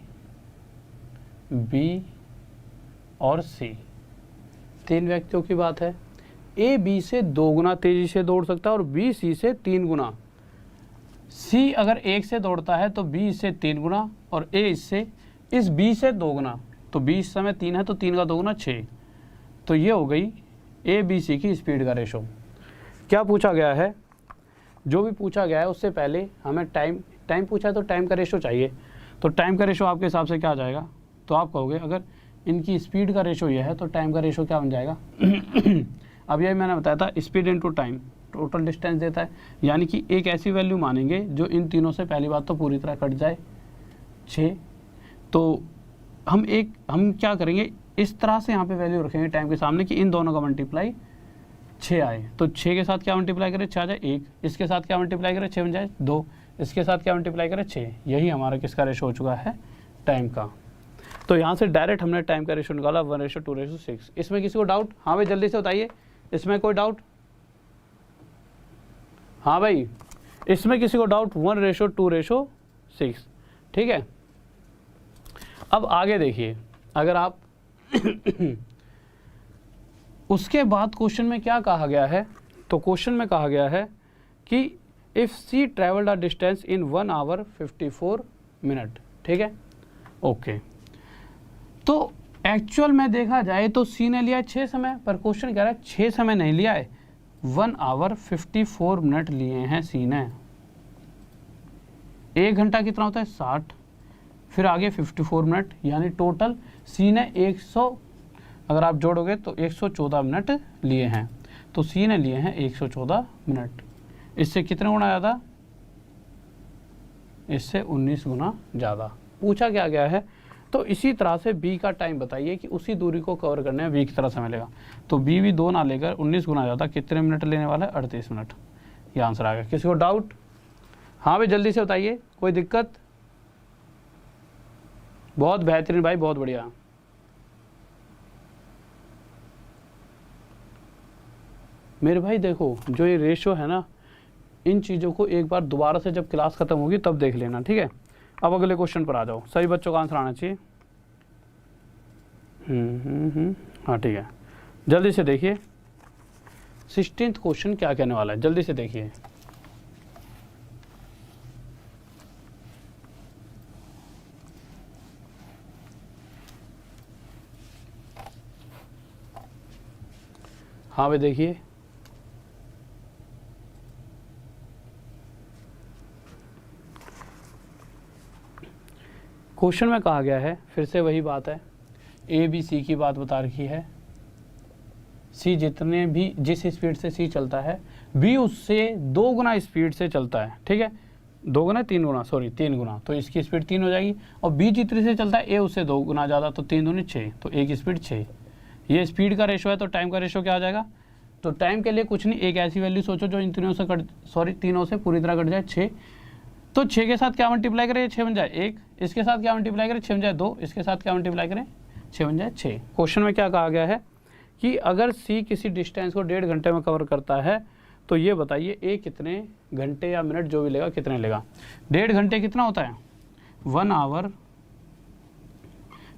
B और C, 3 व्यक्तियों की बात है। A B से 2 गुना तेजी से दौड़ सकता है और B C से 3 गुना। C अगर 1 से दौड़ता है तो B इससे 3 गुना और A इससे, इस B से 2 गुना, तो B इस समय 3 है तो 3 का 2 गुना 6। तो ये हो गई A B C की स्पीड का रेशो। क्या पूछा गया है, जो भी पूछा गया है उससे पहले हमें टाइम पूछा है तो टाइम का रेशो चाहिए। तो टाइम का रेशो आपके हिसाब से क्या आ जाएगा, तो आप कहोगे अगर इनकी स्पीड का रेशो यह है तो टाइम का रेशो क्या बन जाएगा। अब यही मैंने बताया था, speed into time total distance देता है, यानी कि एक ऐसी वैल्यू मानेंगे जो इन तीनों से, पहली बात तो पूरी तरह कट जाए 6। तो हम क्या करेंगे, इस तरह से यहाँ पे वैल्यू रखेंगे टाइम के सामने कि इन दोनों का मल्टीप्लाई 6 आए। तो 6 के साथ क्या मल्टीप्लाई करें, 6 आ जाए 1, इसके साथ क्या मल्टीप्लाई करें, 6 बन जाए 2, इसके साथ क्या मल्टीप्लाई करें 6। यही हमारा किसका रेशो हो चुका है, टाइम का। तो यहाँ से डायरेक्ट हमने टाइम का रेशो निकाला 1:2:6। इसमें किसी को डाउट? हाँ भाई जल्दी से बताइए, इसमें कोई डाउट? हाँ भाई, इसमें किसी को डाउट? 1:2:6। ठीक है, अब आगे देखिए, अगर आप उसके बाद क्वेश्चन में क्या कहा गया है, तो क्वेश्चन में कहा गया है कि if C travelled a distance in 1 hour 54 minute. ठीक है, ओके। तो एक्चुअल में देखा जाए तो सी ने लिया 6 समय, पर क्वेश्चन कह रहा है 6 समय नहीं लिया है, 1 आवर 54 मिनट लिए हैं सी ने। 1 घंटा कितना होता है 60, फिर आगे 54 मिनट, यानी टोटल सी ने 100, अगर आप जोड़ोगे तो 114 मिनट लिए हैं। तो सी ने लिए हैं 114 मिनट। इससे कितने गुना ज़्यादा, इससे 19 गुना ज़्यादा पूछा क्या गया है। तो इसी तरह से बी का टाइम बताइए कि उसी दूरी को कवर करने में बी की तरह समय लेगा। तो बी भी 2 ना लेकर 19 गुना ज़्यादा कितने मिनट लेने वाला है, 38 मिनट। ये आंसर आ गया। किसी को डाउट? हाँ भाई जल्दी से बताइए, कोई दिक्कत? बहुत बेहतरीन भाई, बहुत बढ़िया। मेरे भाई देखो, जो ये रेशो है ना, इन चीज़ों को एक बार दोबारा से जब क्लास खत्म होगी तब देख लेना, ठीक है। अब अगले क्वेश्चन पर आ जाओ, सभी बच्चों का आंसर आना चाहिए। हाँ ठीक है, जल्दी से देखिए 16th क्वेश्चन क्या कहने वाला है, जल्दी से देखिए। हाँ भाई देखिए, क्वेश्चन में कहा गया है, फिर से वही बात है, ए बी सी की बात बता रखी है। सी जितने भी जिस स्पीड से सी चलता है, बी उससे 2 गुना स्पीड से चलता है, ठीक है, 2 गुना 3 गुना, सॉरी 3 गुना, तो इसकी स्पीड 3 हो जाएगी। और बी जितने से चलता है, ए उससे 2 गुना ज़्यादा, तो 3 दूनी 6, तो ए की स्पीड 6। ये स्पीड का रेशो है, तो टाइम का रेशो क्या आ जाएगा? तो टाइम के लिए कुछ नहीं, एक ऐसी वैल्यू सोचो जो इन तीनों से तीनों से पूरी तरह कट जाए, 6। तो 6 के साथ क्या मल्टीप्लाई करें? 6 बन जाए 1। इसके साथ क्या मल्टीप्लाई करें? 6 बन जाए 2। इसके साथ क्या मल्टीप्लाई करें? 6 बन जाए 6। क्वेश्चन में क्या कहा गया है कि अगर सी किसी डिस्टेंस को 1.5 घंटे में कवर करता है, तो ये बताइए ए कितने घंटे या मिनट जो भी लेगा कितने लेगा। 1.5 घंटे कितना होता है? 1 आवर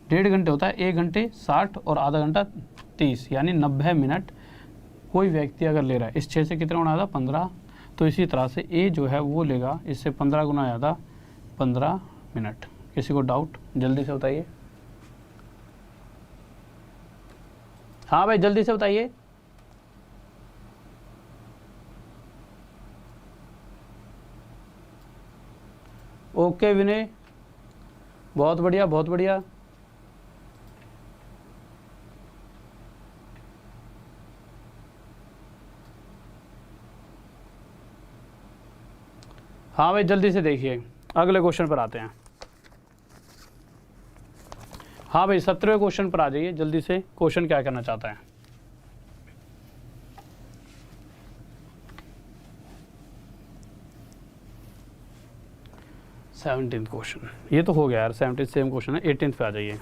1.5 घंटे होता है, 1 घंटे 60 और आधा घंटा 30, यानी 90 मिनट कोई व्यक्ति अगर ले रहा है। इस 6 से कितना गुना ज़्यादा? 15। तो इसी तरह से ए जो है वो लेगा इससे 15 गुना ज़्यादा, 15 मिनट। किसी को डाउट? जल्दी से बताइए। हाँ भाई जल्दी से बताइए। ओके विनय, बहुत बढ़िया बहुत बढ़िया। हाँ भाई जल्दी से देखिए, अगले क्वेश्चन पर आते हैं। हाँ भाई 17वें क्वेश्चन पर आ जाइए जल्दी से। क्वेश्चन क्या करना चाहता है? सेवनटीन्थ क्वेश्चन, ये तो हो गया यार, 17 सेम क्वेश्चन है। 18th पे आ जाइए,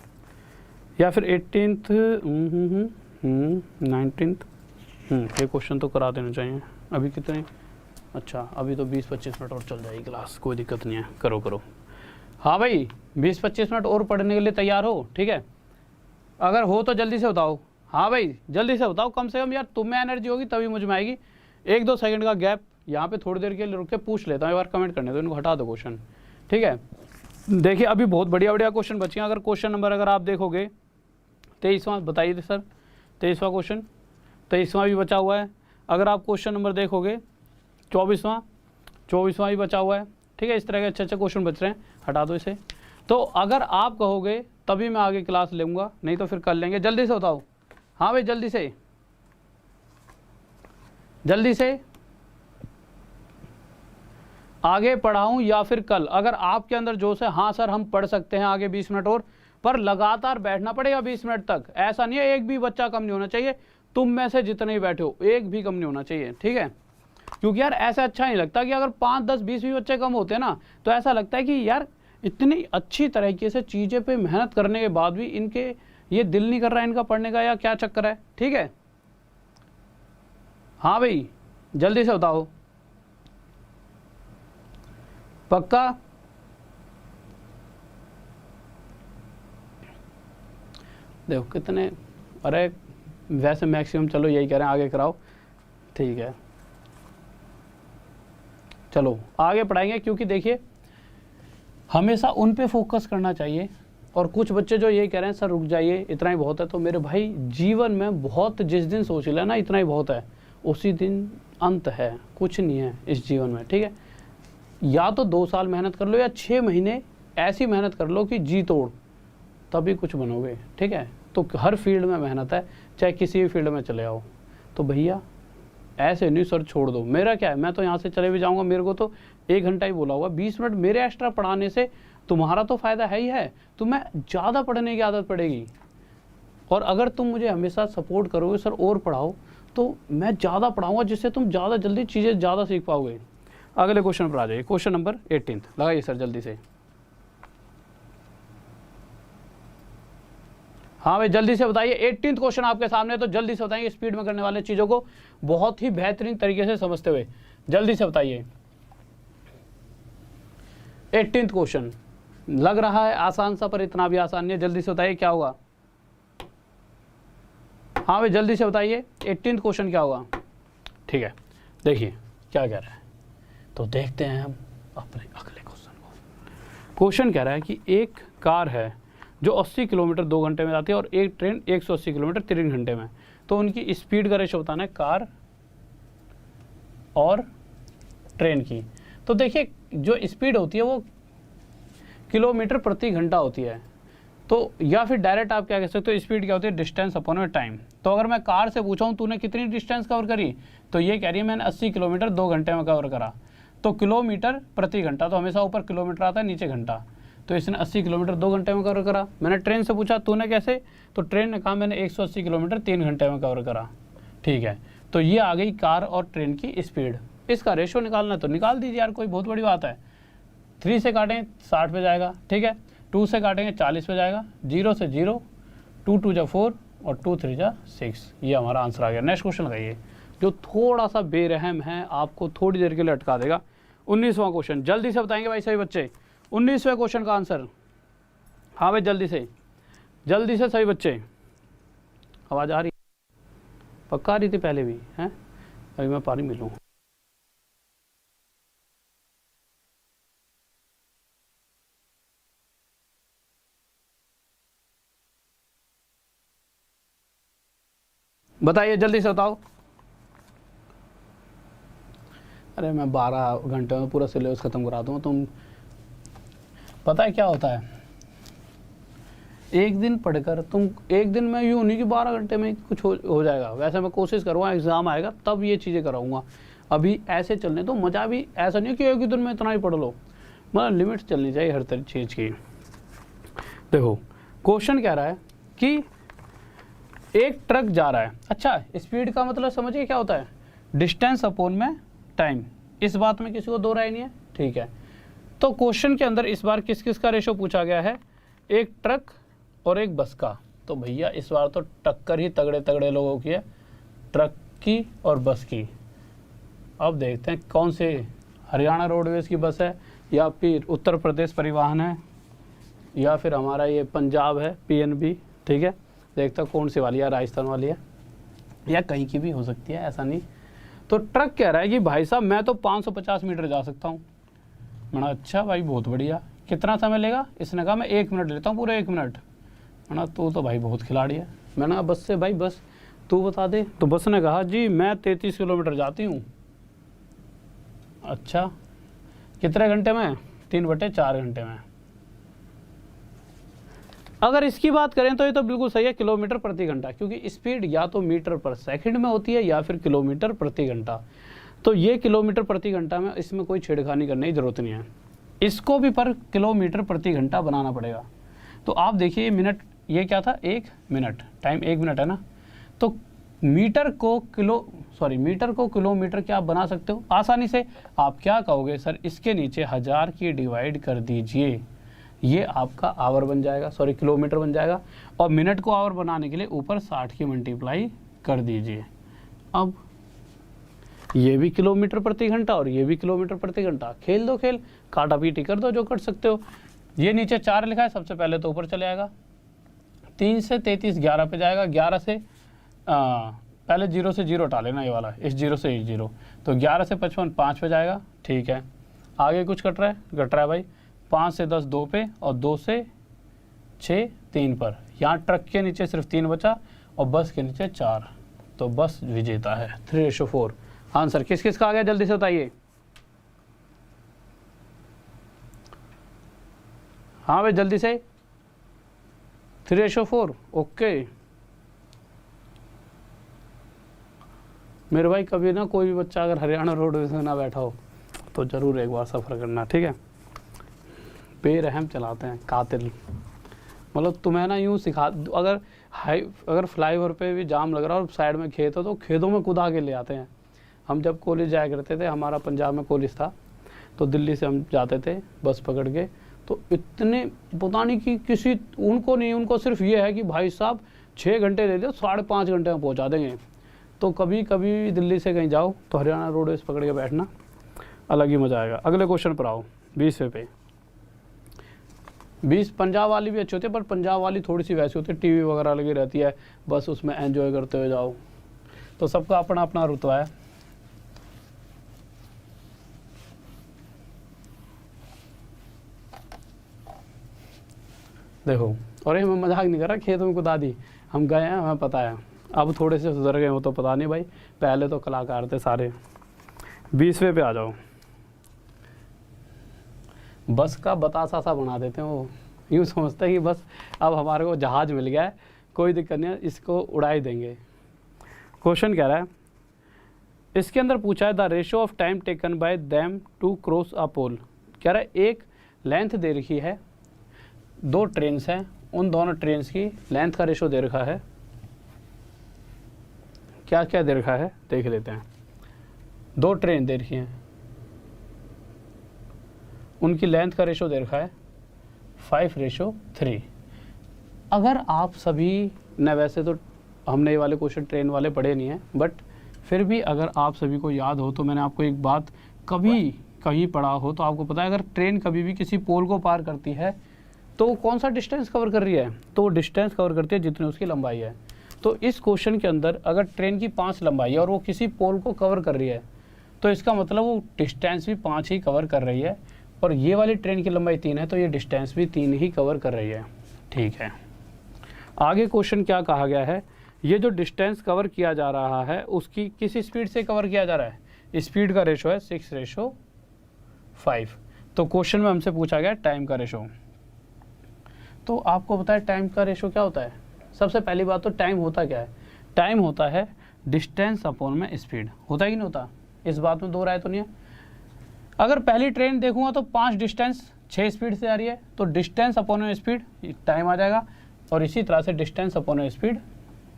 या फिर 18th 19th। ये क्वेश्चन तो करा देना चाहिए। अभी कितने? अच्छा अभी तो 20-25 मिनट और चल जाएगी क्लास, कोई दिक्कत नहीं है, करो करो। हाँ भाई 20-25 मिनट और पढ़ने के लिए तैयार हो? ठीक है, अगर हो तो जल्दी से बताओ। हाँ भाई जल्दी से बताओ, कम से कम यार तुम में एनर्जी होगी तभी मुझ में आएगी। 1-2 सेकंड का गैप यहाँ पे थोड़ी देर के लिए रुक के पूछ लेता हूँ, एक बार कमेंट करने दो, इनको हटा दो क्वेश्चन। ठीक है, देखिए अभी बहुत बढ़िया बढ़िया क्वेश्चन बचे हैं। अगर क्वेश्चन नंबर अगर आप देखोगे 23वां, बताइए सर 23वां क्वेश्चन, 23वां भी बचा हुआ है। अगर आप क्वेश्चन नंबर देखोगे 24वां भी बचा हुआ है। ठीक है, इस तरह के अच्छे अच्छे क्वेश्चन बच रहे हैं, हटा दो इसे। तो अगर आप कहोगे तभी मैं आगे क्लास लूँगा, नहीं तो फिर कर लेंगे। जल्दी से बताओ। हाँ भाई जल्दी से जल्दी से आगे पढ़ाऊँ या फिर कल? अगर आपके अंदर जोश है, हाँ सर हम पढ़ सकते हैं आगे 20 मिनट और, पर लगातार बैठना पड़ेगा 20 मिनट तक। ऐसा नहीं है, एक भी बच्चा कम नहीं होना चाहिए। तुम में से जितने ही बैठे हो एक भी कम नहीं होना चाहिए। ठीक है, क्योंकि यार ऐसा अच्छा नहीं लगता कि अगर 5, 10, 20 भी बच्चे कम होते हैं ना, तो ऐसा लगता है कि यार इतनी अच्छी तरीके से चीज़ें पे मेहनत करने के बाद भी इनके ये दिल नहीं कर रहा है इनका पढ़ने का, या क्या चक्कर है। ठीक है, हाँ भाई जल्दी से बताओ, पक्का? देखो कितने, अरे वैसे मैक्सिमम चलो यही कह रहे हैं आगे कराओ। ठीक है चलो आगे पढ़ाएंगे, क्योंकि देखिए हमेशा उन पे फोकस करना चाहिए। और कुछ बच्चे जो ये कह रहे हैं सर रुक जाइए इतना ही बहुत है, तो मेरे भाई जीवन में बहुत, जिस दिन सोच लेना इतना ही बहुत है, उसी दिन अंत है, कुछ नहीं है इस जीवन में। ठीक है, या तो 2 साल मेहनत कर लो या 6 महीने ऐसी मेहनत कर लो कि जी तोड़, तभी कुछ बनोगे। ठीक है, तो हर फील्ड में मेहनत है, चाहे किसी भी फील्ड में चले आओ। तो भैया ऐसे नहीं सर छोड़ दो, मेरा क्या है, मैं तो यहाँ से चले भी जाऊँगा, मेरे को तो 1 घंटा ही बोला हुआ, 20 मिनट मेरे एक्स्ट्रा पढ़ाने से तुम्हारा तो फ़ायदा है ही है, तुम्हें ज़्यादा पढ़ने की आदत पड़ेगी। और अगर तुम मुझे हमेशा सपोर्ट करोगे सर और पढ़ाओ, तो मैं ज़्यादा पढ़ाऊँगा, जिससे तुम ज़्यादा जल्दी चीज़ें ज़्यादा सीख पाओगे। अगले क्वेश्चन पर आ जाइए, क्वेश्चन नंबर 18 लगाइए सर जल्दी से। हाँ भाई जल्दी से बताइए, 18th क्वेश्चन आपके सामने, तो जल्दी से बताइए, स्पीड में करने वाले चीज़ों को बहुत ही बेहतरीन तरीके से समझते हुए जल्दी से बताइए। 18th क्वेश्चन लग रहा है आसान सा, पर इतना भी आसान नहीं है। जल्दी से बताइए क्या होगा। हाँ भाई जल्दी से बताइए 18th क्वेश्चन क्या होगा। ठीक है, देखिए क्या कह रहा है, तो देखते हैं हम अपने अगले क्वेश्चन को। क्वेश्चन कह रहा है कि एक कार है जो 80 किलोमीटर 2 घंटे में जाती है और एक ट्रेन 180 किलोमीटर 3 घंटे में। तो उनकी स्पीड का रेशो बताना है कार और ट्रेन की। तो देखिए जो स्पीड होती है वो किलोमीटर प्रति घंटा होती है, तो या फिर डायरेक्ट आप क्या कह सकते हो, स्पीड क्या होती है, डिस्टेंस अपॉन में टाइम। तो अगर मैं कार से पूछा हूँ तूने कितनी डिस्टेंस कवर करी, तो ये कह रही है मैंने 80 किलोमीटर 2 घंटे में कवर करा। तो किलोमीटर प्रति घंटा, तो हमेशा ऊपर किलोमीटर आता है नीचे घंटा, तो इसने 80 किलोमीटर 2 घंटे में कवर करा। मैंने ट्रेन से पूछा तूने कैसे, तो ट्रेन ने कहा मैंने 180 किलोमीटर 3 घंटे में कवर करा। ठीक है, तो ये आ गई कार और ट्रेन की स्पीड। इसका रेशो निकालना है तो निकाल दीजिए यार, कोई बहुत बड़ी बात है। 3 से काटें 60 पे जाएगा, ठीक है, 2 से काटेंगे 40 पे जाएगा, 0 से 0, 2 2 जा 4 और 2 3 जा 6। ये हमारा आंसर आ गया। नेक्स्ट क्वेश्चन लगाइए, जो थोड़ा सा बेरहम है, आपको थोड़ी देर के लिए अटका देगा। 19वां क्वेश्चन, जल्दी से बताएंगे भाई सभी बच्चे 19वें क्वेश्चन का आंसर। हाँ भाई जल्दी से सभी बच्चे। आवाज़ आ रही, पक्का आ रही थी पहले भी हैं, अभी मैं पानी मिलूँ। बताइए जल्दी से बताओ। अरे मैं 12 घंटे में पूरा सिलेबस ख़त्म करा दूँ। तुम पता है क्या होता है, एक दिन पढ़कर तुम एक दिन में यूँ नहीं कि 12 घंटे में कुछ हो जाएगा। वैसे मैं कोशिश करूँगा, एग्ज़ाम आएगा तब ये चीज़ें कराऊँगा। अभी ऐसे चलने तो मज़ा भी ऐसा नहीं है कि एक ही दिन में इतना ही पढ़ लो, मतलब लिमिट चलनी चाहिए हर तरह चीज़ की। देखो क्वेश्चन कह रहा है कि एक ट्रक जा रहा है। अच्छा, स्पीड का मतलब समझिए क्या होता है, डिस्टेंस अपॉन में टाइम। इस बात में किसी को दो राय नहीं है, ठीक है। तो क्वेश्चन के अंदर इस बार किस किस का रेशो पूछा गया है, एक ट्रक और एक बस का। तो भैया इस बार तो टक्कर ही तगड़े तगड़े लोगों की है, ट्रक की और बस की। अब देखते हैं कौन से, हरियाणा रोडवेज की बस है या फिर उत्तर प्रदेश परिवहन है या फिर हमारा ये पंजाब है PNB, ठीक है। देखता कौन सी वाली है, राजस्थान वाली है या कहीं की भी हो सकती है, ऐसा नहीं। तो ट्रक कह रहा है कि भाई साहब मैं तो 550 मीटर जा सकता हूँ। मैंने अच्छा भाई बहुत बढ़िया, कितना समय लेगा, इसने कहा मैं 1 मिनट लेता हूँ, पूरे 1 मिनट। मैंने तू तो भाई बहुत खिलाड़ी है। मैंने कहा बस से भाई बस तू बता दे। तो बस ने कहा जी मैं 33 किलोमीटर जाती हूँ। अच्छा कितने घंटे में, 3/4 घंटे में। अगर इसकी बात करें तो ये तो बिल्कुल सही है, किलोमीटर प्रति घंटा, क्योंकि स्पीड या तो मीटर पर सेकंड में होती है या फिर किलोमीटर प्रति घंटा। तो ये किलोमीटर प्रति घंटा में, इसमें कोई छेड़खानी करने की ज़रूरत नहीं है। इसको भी पर किलोमीटर प्रति घंटा बनाना पड़ेगा। तो आप देखिए मिनट, ये क्या था, 1 मिनट, टाइम 1 मिनट है ना। तो मीटर को किलोमीटर क्या आप बना सकते हो आसानी से। आप क्या कहोगे सर, इसके नीचे 1000 की डिवाइड कर दीजिए, ये आपका आवर बन जाएगा, किलोमीटर बन जाएगा। और मिनट को आवर बनाने के लिए ऊपर 60 की मल्टीप्लाई कर दीजिए। अब ये भी किलोमीटर प्रति घंटा और ये भी किलोमीटर प्रति घंटा, खेल दो खेल, काटा पीटी कर दो जो कर सकते हो। ये नीचे 4 लिखा है, सबसे पहले तो ऊपर चले आएगा। 3 से 33 11 पे जाएगा, 11 से पहले 0 से 0 हटा लेना, ये वाला इस 0 से 0, तो 11 से 55 5 पे जाएगा, ठीक है। आगे कुछ घट रहा है भाई, 5 से 10 2 पे और 2 से 6 3 पर। यहाँ ट्रक के नीचे सिर्फ 3 बचा और बस के नीचे 4, तो बस विजेता है। 3:4 आंसर किस किस का आ गया, जल्दी से बताइए। हाँ भाई जल्दी से, 3:4 ओके। मेरे भाई कभी ना कोई भी बच्चा अगर हरियाणा रोडवेज में ना बैठा हो तो ज़रूर एक बार सफ़र करना, ठीक है। बेरहम चलाते हैं, कातिल। मतलब तुम्हें ना यूँ सिखा, अगर फ्लाईओवर पे भी जाम लग रहा है और साइड में खेत हो तो खेतों में कुदा के ले आते हैं। हम जब कॉलेज जाया करते थे, हमारा पंजाब में कॉलेज था, तो दिल्ली से हम जाते थे बस पकड़ के, तो इतने पता नहीं कि किसी उनको सिर्फ ये है कि भाई साहब 6 घंटे दे दो, 5.5 घंटे में पहुंचा देंगे। तो कभी कभी दिल्ली से कहीं जाओ तो हरियाणा रोडवेज पकड़ के बैठना, अलग ही मज़ा आएगा। अगले क्वेश्चन पर आओ, 20वें पे। 20 पंजाब वाली भी अच्छी होती है, पर पंजाब वाली थोड़ी सी वैसी होती है, टीवी वगैरह लगी रहती है, बस उसमें एंजॉय करते हुए जाओ। तो सबका अपना अपना रुतबा है। देखो, और ये मैं मजाक नहीं कर रहा, खेतों में कुदा दी, हम गए हैं, हमें पता है। अब थोड़े से सुधर गए हो तो पता नहीं भाई, पहले तो कलाकार थे सारे। 20वें पे आ जाओ। बस का बतासा सा बना देते हैं वो, यूँ समझते हैं कि बस अब हमारे को जहाज़ मिल गया है, कोई दिक्कत नहीं है, इसको उड़ा ही देंगे। क्वेश्चन कह रहा है, इसके अंदर पूछा है the ratio of time taken by them to cross a pole. कह रहा है एक लेंथ दे रखी है, 2 ट्रेन्स हैं, उन दोनों ट्रेन्स की लेंथ का रेशो दे रखा है। क्या क्या दे रखा है देख लेते हैं। 2 ट्रेन दे रखी हैं, उनकी लेंथ का रेशो दे रखा है 5:3। अगर आप सभी न, वैसे तो हमने ये वाले क्वेश्चन ट्रेन वाले पढ़े नहीं हैं, बट फिर भी अगर आप सभी को याद हो तो मैंने आपको एक बात कभी कहीं पढ़ा हो तो आपको पता है, अगर ट्रेन कभी भी किसी पोल को पार करती है तो कौन सा डिस्टेंस कवर कर रही है, तो वो डिस्टेंस कवर करती है जितनी उसकी लंबाई है। तो इस क्वेश्चन के अंदर अगर ट्रेन की 5 लंबाई है और वो किसी पोल को कवर कर रही है, तो इसका मतलब वो डिस्टेंस भी 5 ही कवर कर रही है, और ये वाली ट्रेन की लंबाई 3 है तो ये डिस्टेंस भी 3 ही कवर कर रही है। ठीक है, आगे क्वेश्चन क्या कहा गया है, ये जो डिस्टेंस कवर किया जा रहा है उसकी किस स्पीड से कवर किया जा रहा है, स्पीड का रेशो है 6:5। तो क्वेश्चन में हमसे पूछा गया टाइम का रेशो। तो आपको पता है टाइम का रेशो क्या होता है। सबसे पहली बात तो टाइम होता क्या है, टाइम होता है डिस्टेंस अपॉन में स्पीड। होता है कि नहीं होता, इस बात में 2 राय तो नहीं है। अगर पहली ट्रेन देखूंगा तो 5 डिस्टेंस 6 स्पीड से आ रही है, तो डिस्टेंस अपॉन में स्पीड टाइम आ जाएगा, और इसी तरह से डिस्टेंस अपॉन में स्पीड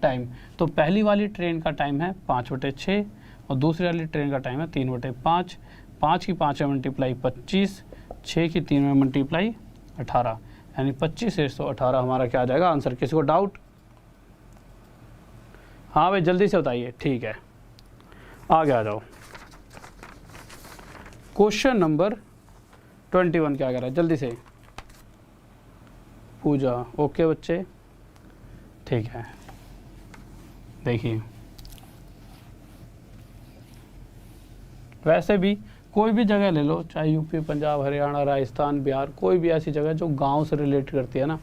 टाइम। तो पहली वाली ट्रेन का टाइम है 5/6 और दूसरी वाली ट्रेन का टाइम है 3/5। 5 की 5 में मल्टीप्लाई 25, 6 की 3 में मल्टीप्लाई 18, यानी 25/118 हमारा क्या आ जाएगा आंसर। किसी को डाउट? हाँ भाई जल्दी से बताइए। ठीक है, आगे आ जाओ। क्वेश्चन नंबर 21 क्या कह रहा है, जल्दी से। पूजा, ओके बच्चे, ठीक है। देखिए वैसे भी कोई भी जगह ले लो, चाहे यूपी, पंजाब, हरियाणा, राजस्थान, बिहार, कोई भी ऐसी जगह जो गांव से रिलेट करती है ना,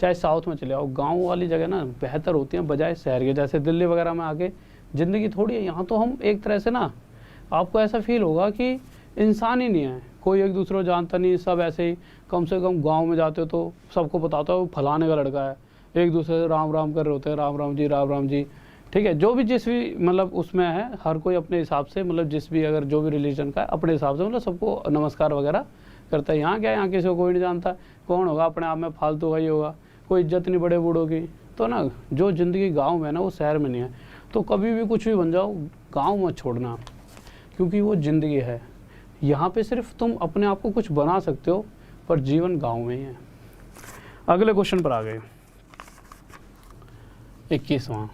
चाहे साउथ में चले आओ, गांव वाली जगह ना बेहतर होती है बजाय शहर के। जैसे दिल्ली वगैरह में आके ज़िंदगी थोड़ी है, यहाँ तो हम एक तरह से ना, आपको ऐसा फील होगा कि इंसान ही नहीं है, कोई एक दूसरे को जानता नहीं, सब ऐसे ही। कम से कम गांव में जाते हो तो सबको पता होता है वो फलाने का लड़का है, एक दूसरे से राम राम कर रहे होते हैं, राम राम जी, राम राम जी। ठीक है, जो भी जिस भी मतलब उसमें है, हर कोई अपने हिसाब से, मतलब जिस भी अगर जो भी रिलीजन का है अपने हिसाब से, मतलब सबको नमस्कार वगैरह करता है। यहाँ क्या है, यहाँ किसी को कोई नहीं जानता, कौन होगा अपने आप में फालतू का ही होगा, कोई इज्जत नहीं बड़े बूढ़ों की। तो ना जो ज़िंदगी गाँव में है ना वो शहर में नहीं है। तो कभी भी कुछ भी बन जाओ, गाँव मत छोड़ना, क्योंकि वो ज़िंदगी है। यहाँ पे सिर्फ तुम अपने आप को कुछ बना सकते हो, पर जीवन गाँव में ही है। अगले क्वेश्चन पर आ गए, 21वां।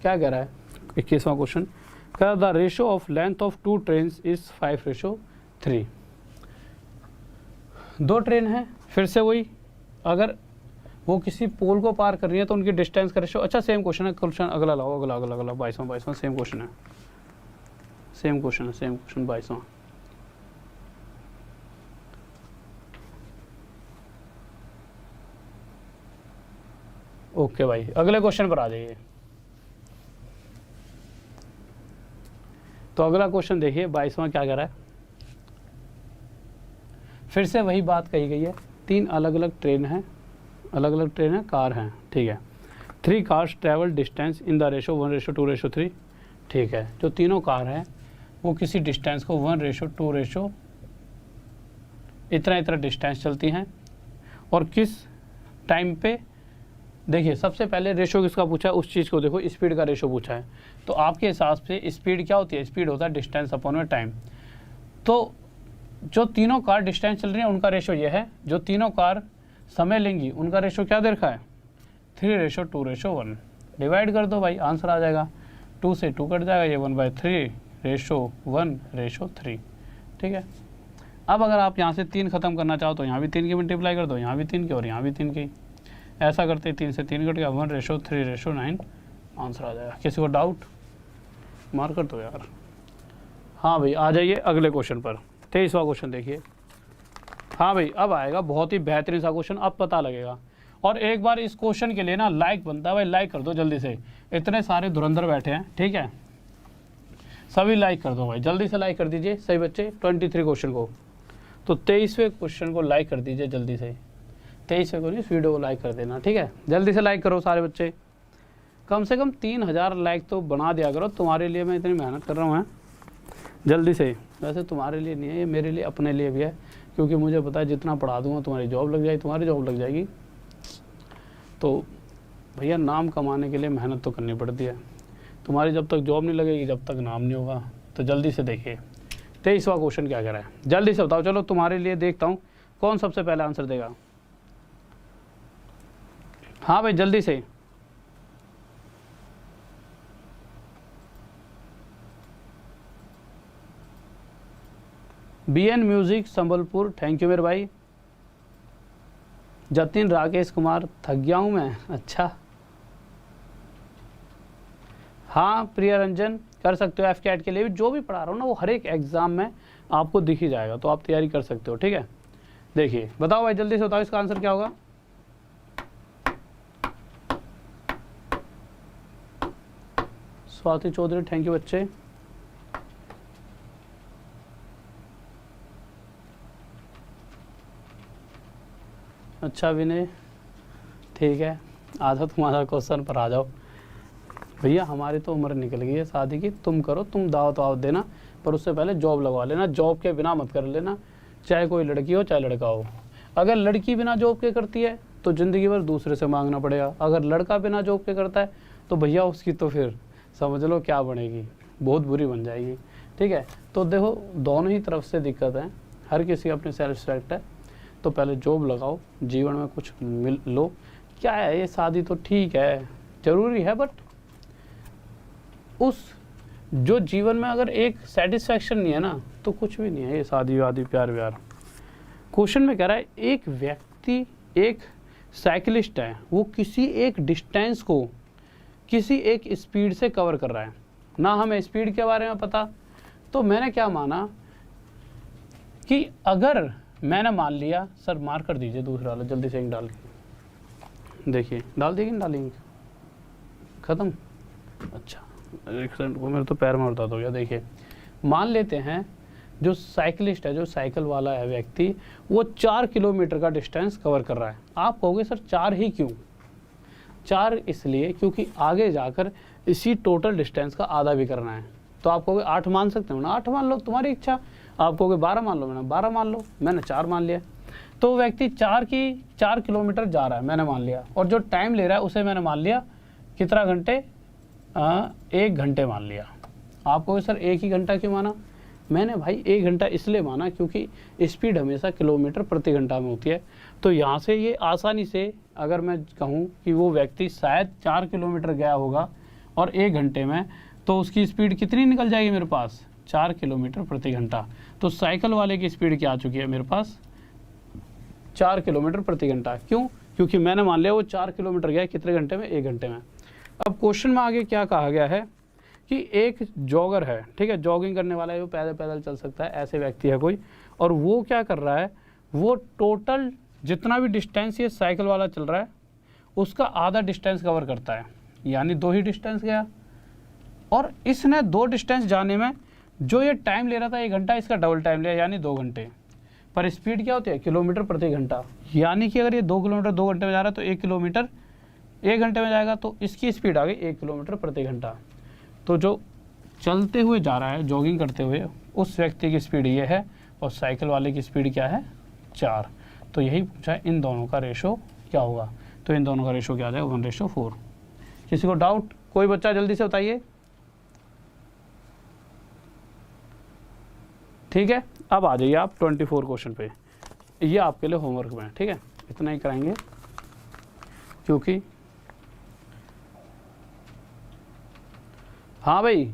क्या कह रहा है 21वां क्वेश्चन, कह the ratio of length of 2 trains is 5:3। 2 train है, फिर से वही, अगर वो किसी पोल को पार कर रही है तो उनकी डिस्टेंस का रेशो। अच्छा सेम क्वेश्चन है, क्वेश्चन अगला लाओ, अगला 22वां सेम क्वेश्चन है, सेम क्वेश्चन 22वां। ओके भाई, अगले क्वेश्चन पर आ जाइए। तो अगला क्वेश्चन देखिए 22वां क्या कह रहा है। फिर से वही बात कही गई है, 3 अलग अलग ट्रेन हैं, कार हैं। ठीक है, 3 cars travel distance in the ratio 1:2:3। ठीक है, जो तीनों कार हैं वो किसी डिस्टेंस को 1:2 इतना डिस्टेंस चलती हैं, और किस टाइम पे। देखिए सबसे पहले रेशो किसका पूछा है, उस चीज़ को देखो, स्पीड का रेशो पूछा है। तो आपके हिसाब से स्पीड क्या होती है, स्पीड होता है डिस्टेंस अपॉन में टाइम। तो जो तीनों कार डिस्टेंस चल रही हैं उनका रेशो ये है, जो तीनों कार समय लेंगी उनका रेशो क्या दे रखा है, 3:2:1। डिवाइड कर दो भाई, आंसर आ जाएगा। 2 से 2 कट जाएगा, ये 1/3:1:3। ठीक है, अब अगर आप यहाँ से 3 खत्म करना चाहो तो यहाँ भी 3 की मल्टीप्लाई कर दो, यहाँ भी 3 की और यहाँ भी 3 की। ऐसा करते 3 से 3 कट गया, 1:3:9 आंसर आ जाएगा। किसी को डाउट? मार कर दो यार। हाँ भाई आ जाइए अगले क्वेश्चन पर, 23वां क्वेश्चन देखिए। हाँ भाई अब आएगा बहुत ही बेहतरीन सा क्वेश्चन, अब पता लगेगा। और एक बार इस क्वेश्चन के लिए ना लाइक बनता है भाई, लाइक कर दो जल्दी से। इतने सारे धुरंधर बैठे हैं, ठीक है, सभी लाइक कर दो भाई, जल्दी से लाइक कर दीजिए सही बच्चे 23 क्वेश्चन को। तो 23वें क्वेश्चन को लाइक कर दीजिए जल्दी से, 23वें को नहीं, इस वीडियो को लाइक कर देना, ठीक है, जल्दी से लाइक करो सारे बच्चे। कम से कम 3000 लाइक तो बना दिया करो, तुम्हारे लिए मैं इतनी मेहनत कर रहा हूँ जल्दी से। वैसे तुम्हारे लिए नहीं है ये, मेरे लिए, अपने लिए भी है, क्योंकि मुझे पता है जितना पढ़ा दूंगा तुम्हारी जॉब लग जाएगी, तुम्हारी जॉब लग जाएगी। तो भैया नाम कमाने के लिए मेहनत तो करनी पड़ती है, तुम्हारी जब तक जॉब नहीं लगेगी जब तक नाम नहीं होगा। तो जल्दी से देखिए 23वां क्वेश्चन क्या कह रहा है, जल्दी से बताओ। चलो तुम्हारे लिए देखता हूँ कौन सबसे पहले आंसर देगा। हाँ भाई जल्दी से। BN music Sambalpur, thank you मेरे भाई। जतिन राकेश कुमार, थक गया हूँ मैं, अच्छा। हाँ प्रिया रंजन, कर सकते हो, FCAT के लिए भी जो भी पढ़ा रहा हूँ ना वो हर एक एग्जाम में आपको दिख ही जाएगा, तो आप तैयारी कर सकते हो, ठीक है। देखिए बताओ भाई जल्दी से बताओ इसका आंसर क्या होगा। स्वाति चौधरी, थैंक यू बच्चे। अच्छा विनय, ठीक है, आधा तुम्हारा क्वेश्चन पर आ जाओ। भैया हमारी तो उम्र निकल गई है शादी की, तुम करो, तुम दावत वावत देना, पर उससे पहले जॉब लगवा लेना, जॉब के बिना मत कर लेना, चाहे कोई लड़की हो चाहे लड़का हो। अगर लड़की बिना जॉब के करती है तो ज़िंदगी भर दूसरे से मांगना पड़ेगा, अगर लड़का बिना जॉब के करता है तो भैया उसकी तो फिर समझ लो क्या बनेगी, बहुत बुरी बन जाएगी, ठीक है। तो देखो दोनों ही तरफ से दिक्कत है, हर किसी अपनी सेल्फ रिस्पेक्ट है। तो पहले जॉब लगाओ, जीवन में कुछ मिल लो। क्या है ये शादी तो ठीक है, ज़रूरी है, बट उस जो जीवन में अगर एक सेटिस्फैक्शन नहीं है ना तो कुछ भी नहीं है ये शादी वादी प्यार व्यार। क्वेश्चन में कह रहा है एक व्यक्ति, एक साइकिलिस्ट है, वो किसी एक डिस्टेंस को किसी एक स्पीड से कवर कर रहा है ना, हमें स्पीड के बारे में पता। तो मैंने क्या माना कि अगर मैंने मान लिया, सर मार कर दीजिए दूसरा वाला जल्दी से, इंक डाल के देखिए, डाल देगी ना, डालेंगे ख़त्म। अच्छा एक सेकंड को, मेरे तो पैर में उड़ता हो गया। देखिए मान लेते हैं जो साइकिलिस्ट है, जो साइकिल वाला है व्यक्ति, वो 4 किलोमीटर का डिस्टेंस कवर कर रहा है। आप कहोगे सर 4 ही क्यों? 4 इसलिए क्योंकि आगे जाकर इसी टोटल डिस्टेंस का आधा भी करना है। तो आप कहोगे 8 मान सकते हो ना, 8 मान लो, तुम्हारी इच्छा। आप कहोगे 12 मान लो, मैंने 12 मान लो, मैंने 4 मान लिया। तो व्यक्ति 4 किलोमीटर जा रहा है, मैंने मान लिया, और जो टाइम ले रहा है उसे मैंने मान लिया कितना घंटे, 1 घंटे मान लिया। आप कहोगे सर 1 ही घंटा क्यों माना? मैंने भाई 1 घंटा इसलिए माना क्योंकि स्पीड हमेशा किलोमीटर प्रति घंटा में होती है। तो यहाँ से ये आसानी से अगर मैं कहूँ कि वो व्यक्ति शायद 4 किलोमीटर गया होगा और 1 घंटे में, तो उसकी स्पीड कितनी निकल जाएगी मेरे पास? 4 किलोमीटर प्रति घंटा। तो साइकिल वाले की स्पीड क्या आ चुकी है मेरे पास? 4 किलोमीटर प्रति घंटा। क्यों? क्योंकि मैंने मान लिया वो 4 किलोमीटर गया कितने घंटे में? 1 घंटे में। अब क्वेश्चन में आगे क्या कहा गया है कि एक जॉगर है, ठीक है, जॉगिंग करने वाला है, वो पैदल पैदल चल सकता है, ऐसे व्यक्ति है कोई, और वो क्या कर रहा है, वो टोटल जितना भी डिस्टेंस ये साइकिल वाला चल रहा है उसका आधा डिस्टेंस कवर करता है, यानी 2 ही डिस्टेंस गया। और इसने 2 डिस्टेंस जाने में जो ये टाइम ले रहा था 1 घंटा, इसका डबल टाइम लिया, यानी 2 घंटे। पर स्पीड क्या होती है? किलोमीटर प्रति घंटा। यानी कि अगर ये 2 किलोमीटर 2 घंटे में जा रहा है तो 1 किलोमीटर 1 घंटे में जाएगा, तो इसकी स्पीड आ गई 1 किलोमीटर प्रति घंटा। तो जो चलते हुए जा रहा है, जॉगिंग करते हुए, उस व्यक्ति की स्पीड ये है और साइकिल वाले की स्पीड क्या है? 4। तो यही पूछा है इन दोनों का रेशो क्या होगा। तो इन दोनों का रेशो क्या आ जाएगा? 1:4। किसी को डाउट? कोई बच्चा जल्दी से बताइए। ठीक है, अब आ जाइए आप 24 क्वेश्चन पे। ये आपके लिए होमवर्क में है, ठीक है, इतना ही कराएंगे क्योंकि हाँ भाई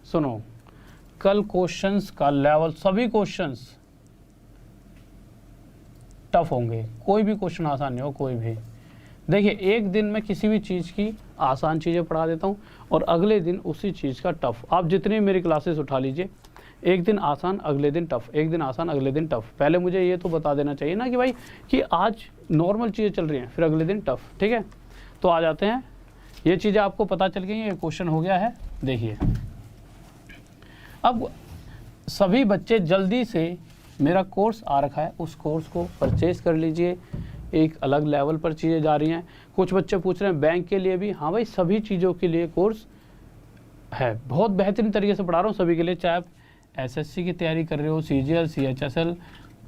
सुनो, कल क्वेश्चंस का लेवल, सभी क्वेश्चंस टफ होंगे, कोई भी क्वेश्चन आसान नहीं हो, कोई भी। देखिए एक दिन मैं किसी भी चीज़ की आसान चीज़ें पढ़ा देता हूँ और अगले दिन उसी चीज़ का टफ। आप जितनी मेरी क्लासेस उठा लीजिए, एक दिन आसान अगले दिन टफ, एक दिन आसान अगले दिन टफ। पहले मुझे ये तो बता देना चाहिए ना कि भाई कि आज नॉर्मल चीज़ें चल रही हैं, फिर अगले दिन टफ। ठीक है, तो आ जाते हैं, ये चीज़ें आपको पता चल गई, ये क्वेश्चन हो गया है। देखिए अब सभी बच्चे जल्दी से, मेरा कोर्स आ रखा है, उस कोर्स को परचेज कर लीजिए। एक अलग लेवल पर चीज़ें जा रही हैं। कुछ बच्चे पूछ रहे हैं बैंक के लिए भी, हाँ भाई सभी चीज़ों के लिए कोर्स है, बहुत बेहतरीन तरीके से पढ़ा रहा हूँ सभी के लिए, चाहे आप एसएससी की तैयारी कर रहे हो, सीजीएल, सीएचएसएल,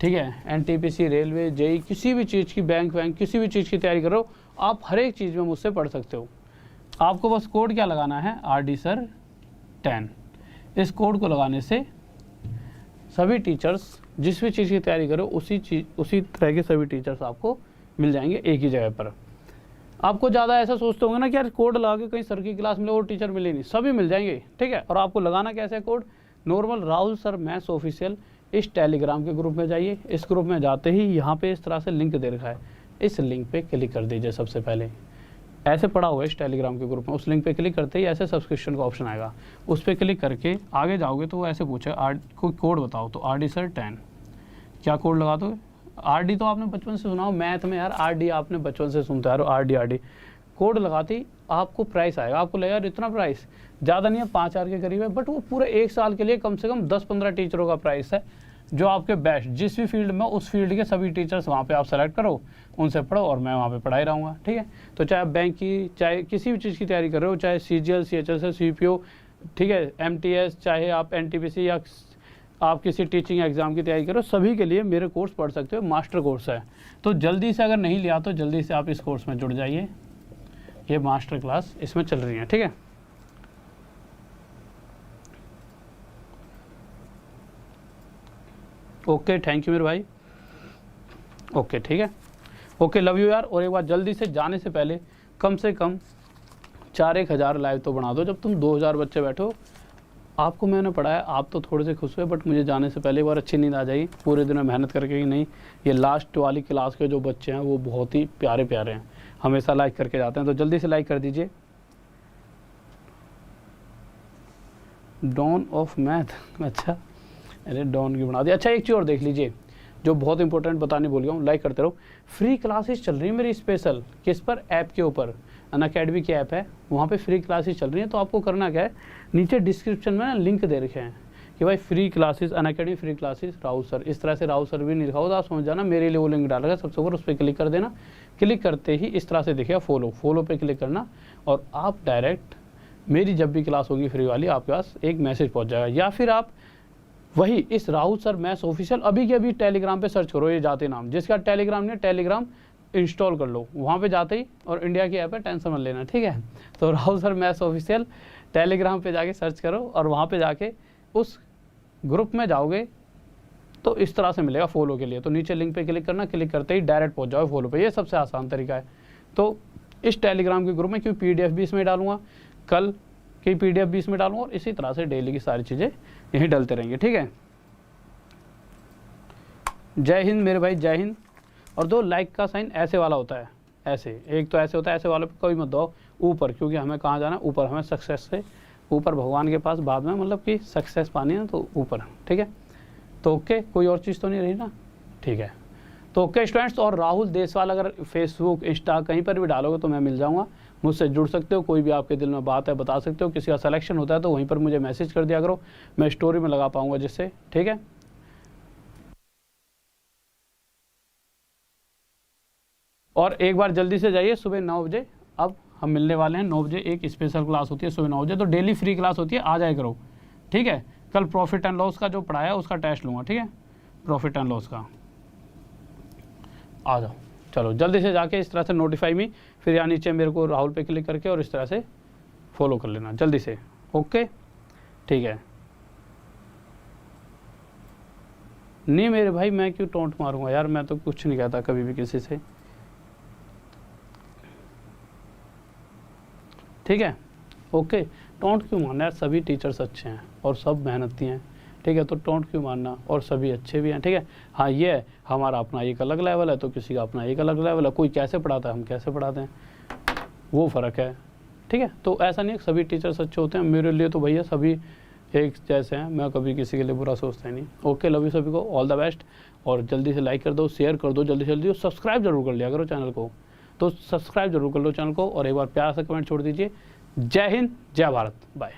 ठीक है, एनटीपीसी, रेलवे, जेई, किसी भी चीज़ की, बैंक किसी भी चीज़ की तैयारी कर रहे हो, आप हर एक चीज़ में मुझसे पढ़ सकते हो। आपको बस कोड क्या लगाना है, RD सर 10। इस कोड को लगाने से सभी टीचर्स जिस भी चीज़ की तैयारी करो उसी तरह के सभी टीचर्स आपको मिल जाएंगे एक ही जगह पर। आपको ज़्यादा ऐसा सोचते होंगे ना कि यार कोड लगा के कहीं सर की क्लास मिले और टीचर मिले नहीं, सभी मिल जाएंगे। ठीक है, और आपको लगाना कैसे है code, normal Rahul sir maths official इस टेलीग्राम के ग्रुप में जाइए। इस ग्रुप में जाते ही यहाँ पे इस तरह से लिंक दे रखा है, इस लिंक पे क्लिक कर दीजिए। सबसे पहले ऐसे पड़ा हुआ है इस टेलीग्राम के ग्रुप में, उस लिंक पे क्लिक करते ही ऐसे सब्सक्रिप्शन का ऑप्शन आएगा, उस पर क्लिक करके आगे जाओगे तो वो ऐसे पूछेगा कोई कोड बताओ, तो RD सर 10। क्या कोड लगा दो, RD तो आपने बचपन से सुना हो मैथ में यार, RD आपने बचपन से सुनते आ रहे हो, RD कोड लगाते आपको प्राइस आएगा। आपको लगेगा यार इतना प्राइस ज़्यादा नहीं है, 5,000 के करीब है, बट वो पूरे एक साल के लिए कम से कम 10-15 टीचरों का प्राइस है, जो आपके बेस्ट जिस भी फील्ड में, उस फील्ड के सभी टीचर्स वहाँ पे आप सेलेक्ट करो, उनसे पढ़ो और मैं वहाँ पे पढ़ाई रहूँगा। ठीक है, तो चाहे आप बैंक की, चाहे किसी भी चीज़ की तैयारी कर रहे हो, चाहे CGL, CHSL, CPO, ठीक है, MTS, चाहे आप NTPC या आप किसी टीचिंग एग्ज़ाम की तैयारी करो, सभी के लिए मेरे कोर्स पढ़ सकते हो, मास्टर कोर्स है। तो जल्दी से, अगर नहीं लिया तो जल्दी से आप इस कोर्स में जुड़ जाइए, ये मास्टर क्लास इसमें चल रही है। ठीक है, ओके, थैंक यू मेरे भाई, ओके, ठीक है, ओके, लव यू यार। और एक बार जल्दी से जाने से पहले कम से कम 4-1 हज़ार लाइव तो बना दो। जब तुम 2,000 बच्चे बैठो, आपको मैंने पढ़ाया, आप तो थोड़े से खुश हुए, बट मुझे जाने से पहले एक बार अच्छी नींद आ जाएगी, पूरे दिन में मेहनत करके कि नहीं ये लास्ट वाली क्लास के जो बच्चे हैं वो बहुत ही प्यारे प्यारे हैं, हमेशा लाइक करके जाते हैं। तो जल्दी से लाइक कर दीजिए। डॉन ऑफ मैथ, अच्छा, अरे डॉन की बना दी। अच्छा, एक चीज़ और देख लीजिए जो बहुत इंपॉर्टेंट बताने भूल गया हूँ, लाइक करते रहो। फ्री क्लासेस चल रही है मेरी स्पेशल, किस पर, ऐप के ऊपर, अनअकैडमी की ऐप है, वहाँ पे फ्री क्लासेस चल रही हैं। तो आपको करना क्या है, नीचे डिस्क्रिप्शन में ना लिंक दे रखे हैं कि भाई free classes, Unacademy free classes Rahul sir, इस तरह से राहुल सर भी नहीं लिखा होगा, आप समझ जाना मेरे लिए वो लिंक डाल रखा है, सबसे ऊपर उस पर क्लिक कर देना। क्लिक करते ही इस तरह से दिखेगा फॉलो पे क्लिक करना, और आप डायरेक्ट मेरी जब भी क्लास होगी फ्री वाली, आपके पास एक मैसेज पहुँच जाएगा। या फिर आप वही इस राहुल सर मैथ्स ऑफिशियल अभी के अभी टेलीग्राम पे सर्च करो, ये जाते नाम, जिसका टेलीग्राम नहीं, टेलीग्राम इंस्टॉल कर लो वहाँ पे जाते ही, और इंडिया की ऐप है, टेंशन मत लेना। ठीक है, तो Rahul sir maths official Telegram पे जाके सर्च करो, और वहाँ पे जाके उस ग्रुप में जाओगे तो इस तरह से मिलेगा फॉलो के लिए। तो नीचे लिंक पे क्लिक करना, क्लिक करते ही डायरेक्ट पहुँच जाओ फॉलो पे, ये सबसे आसान तरीका है। तो इस टेलीग्राम के ग्रुप में, क्योंकि PDF भी इसमें डालूंगा, कल की PDF भी इसमें डालूंगा, और इसी तरह से डेली की सारी चीज़ें यहीं डलते रहेंगे। ठीक है, जय हिंद मेरे भाई, जय हिंद। और दो लाइक का साइन ऐसे वाला होता है, ऐसे, एक तो ऐसे होता है, ऐसे वाले पे कोई मत दो, ऊपर, क्योंकि हमें कहाँ जाना है, ऊपर, हमें सक्सेस से ऊपर भगवान के पास बाद में, मतलब कि सक्सेस पानी है तो ऊपर। ठीक है, तो ओके, कोई और चीज़ तो नहीं रही ना, ठीक है। तो ओके स्टूडेंट्स, और राहुल देसवाल अगर फेसबुक, इंस्टा कहीं पर भी डालोगे तो मैं मिल जाऊँगा, मुझसे जुड़ सकते हो, कोई भी आपके दिल में बात है बता सकते हो, किसी का सिलेक्शन होता है तो वहीं पर मुझे मैसेज कर दिया करो, मैं स्टोरी में लगा पाऊँगा जिससे। ठीक है, और एक बार जल्दी से जाइए, सुबह 9 बजे अब हम मिलने वाले हैं। 9 बजे एक स्पेशल क्लास होती है, सुबह 9 बजे, तो डेली फ्री क्लास होती है, आ जाया करो। ठीक है, कल प्रॉफिट एंड लॉस का जो पढ़ाया उसका टेस्ट लूँगा। ठीक है, प्रॉफिट एंड लॉस का आ जाओ, चलो जल्दी से जाके इस तरह से नोटिफाई मी, फिर यहाँ नीचे मेरे को राहुल पे क्लिक करके और इस तरह से फॉलो कर लेना जल्दी से। ओके, ठीक है, नहीं मेरे भाई मैं क्यों टोंट मारूंगा यार, मैं तो कुछ नहीं कहता कभी भी किसी से। ठीक है, ओके, टोंट क्यों मारना यार, सभी टीचर्स अच्छे हैं और सब मेहनती हैं। ठीक है, तो टोंट क्यों मारना, और सभी अच्छे भी हैं। ठीक है, हाँ ये है, हमारा अपना एक अलग लेवल है तो किसी का अपना एक अलग लेवल है, कोई कैसे पढ़ाता है, हम कैसे पढ़ाते हैं, वो फ़र्क है। ठीक है, तो ऐसा नहीं है सभी टीचर्स अच्छे होते हैं, मेरे लिए तो भैया सभी एक जैसे हैं, मैं कभी किसी के लिए बुरा सोचता ही नहीं। ओके, लव यू सभी को, ऑल द बेस्ट। और जल्दी से लाइक कर दो, शेयर कर दो जल्दी से जल्दी, और सब्सक्राइब जरूर कर लिया करो चैनल को, तो सब्सक्राइब जरूर कर लो चैनल को, और एक बार प्यार से कमेंट छोड़ दीजिए। जय हिंद, जय भारत, बाय।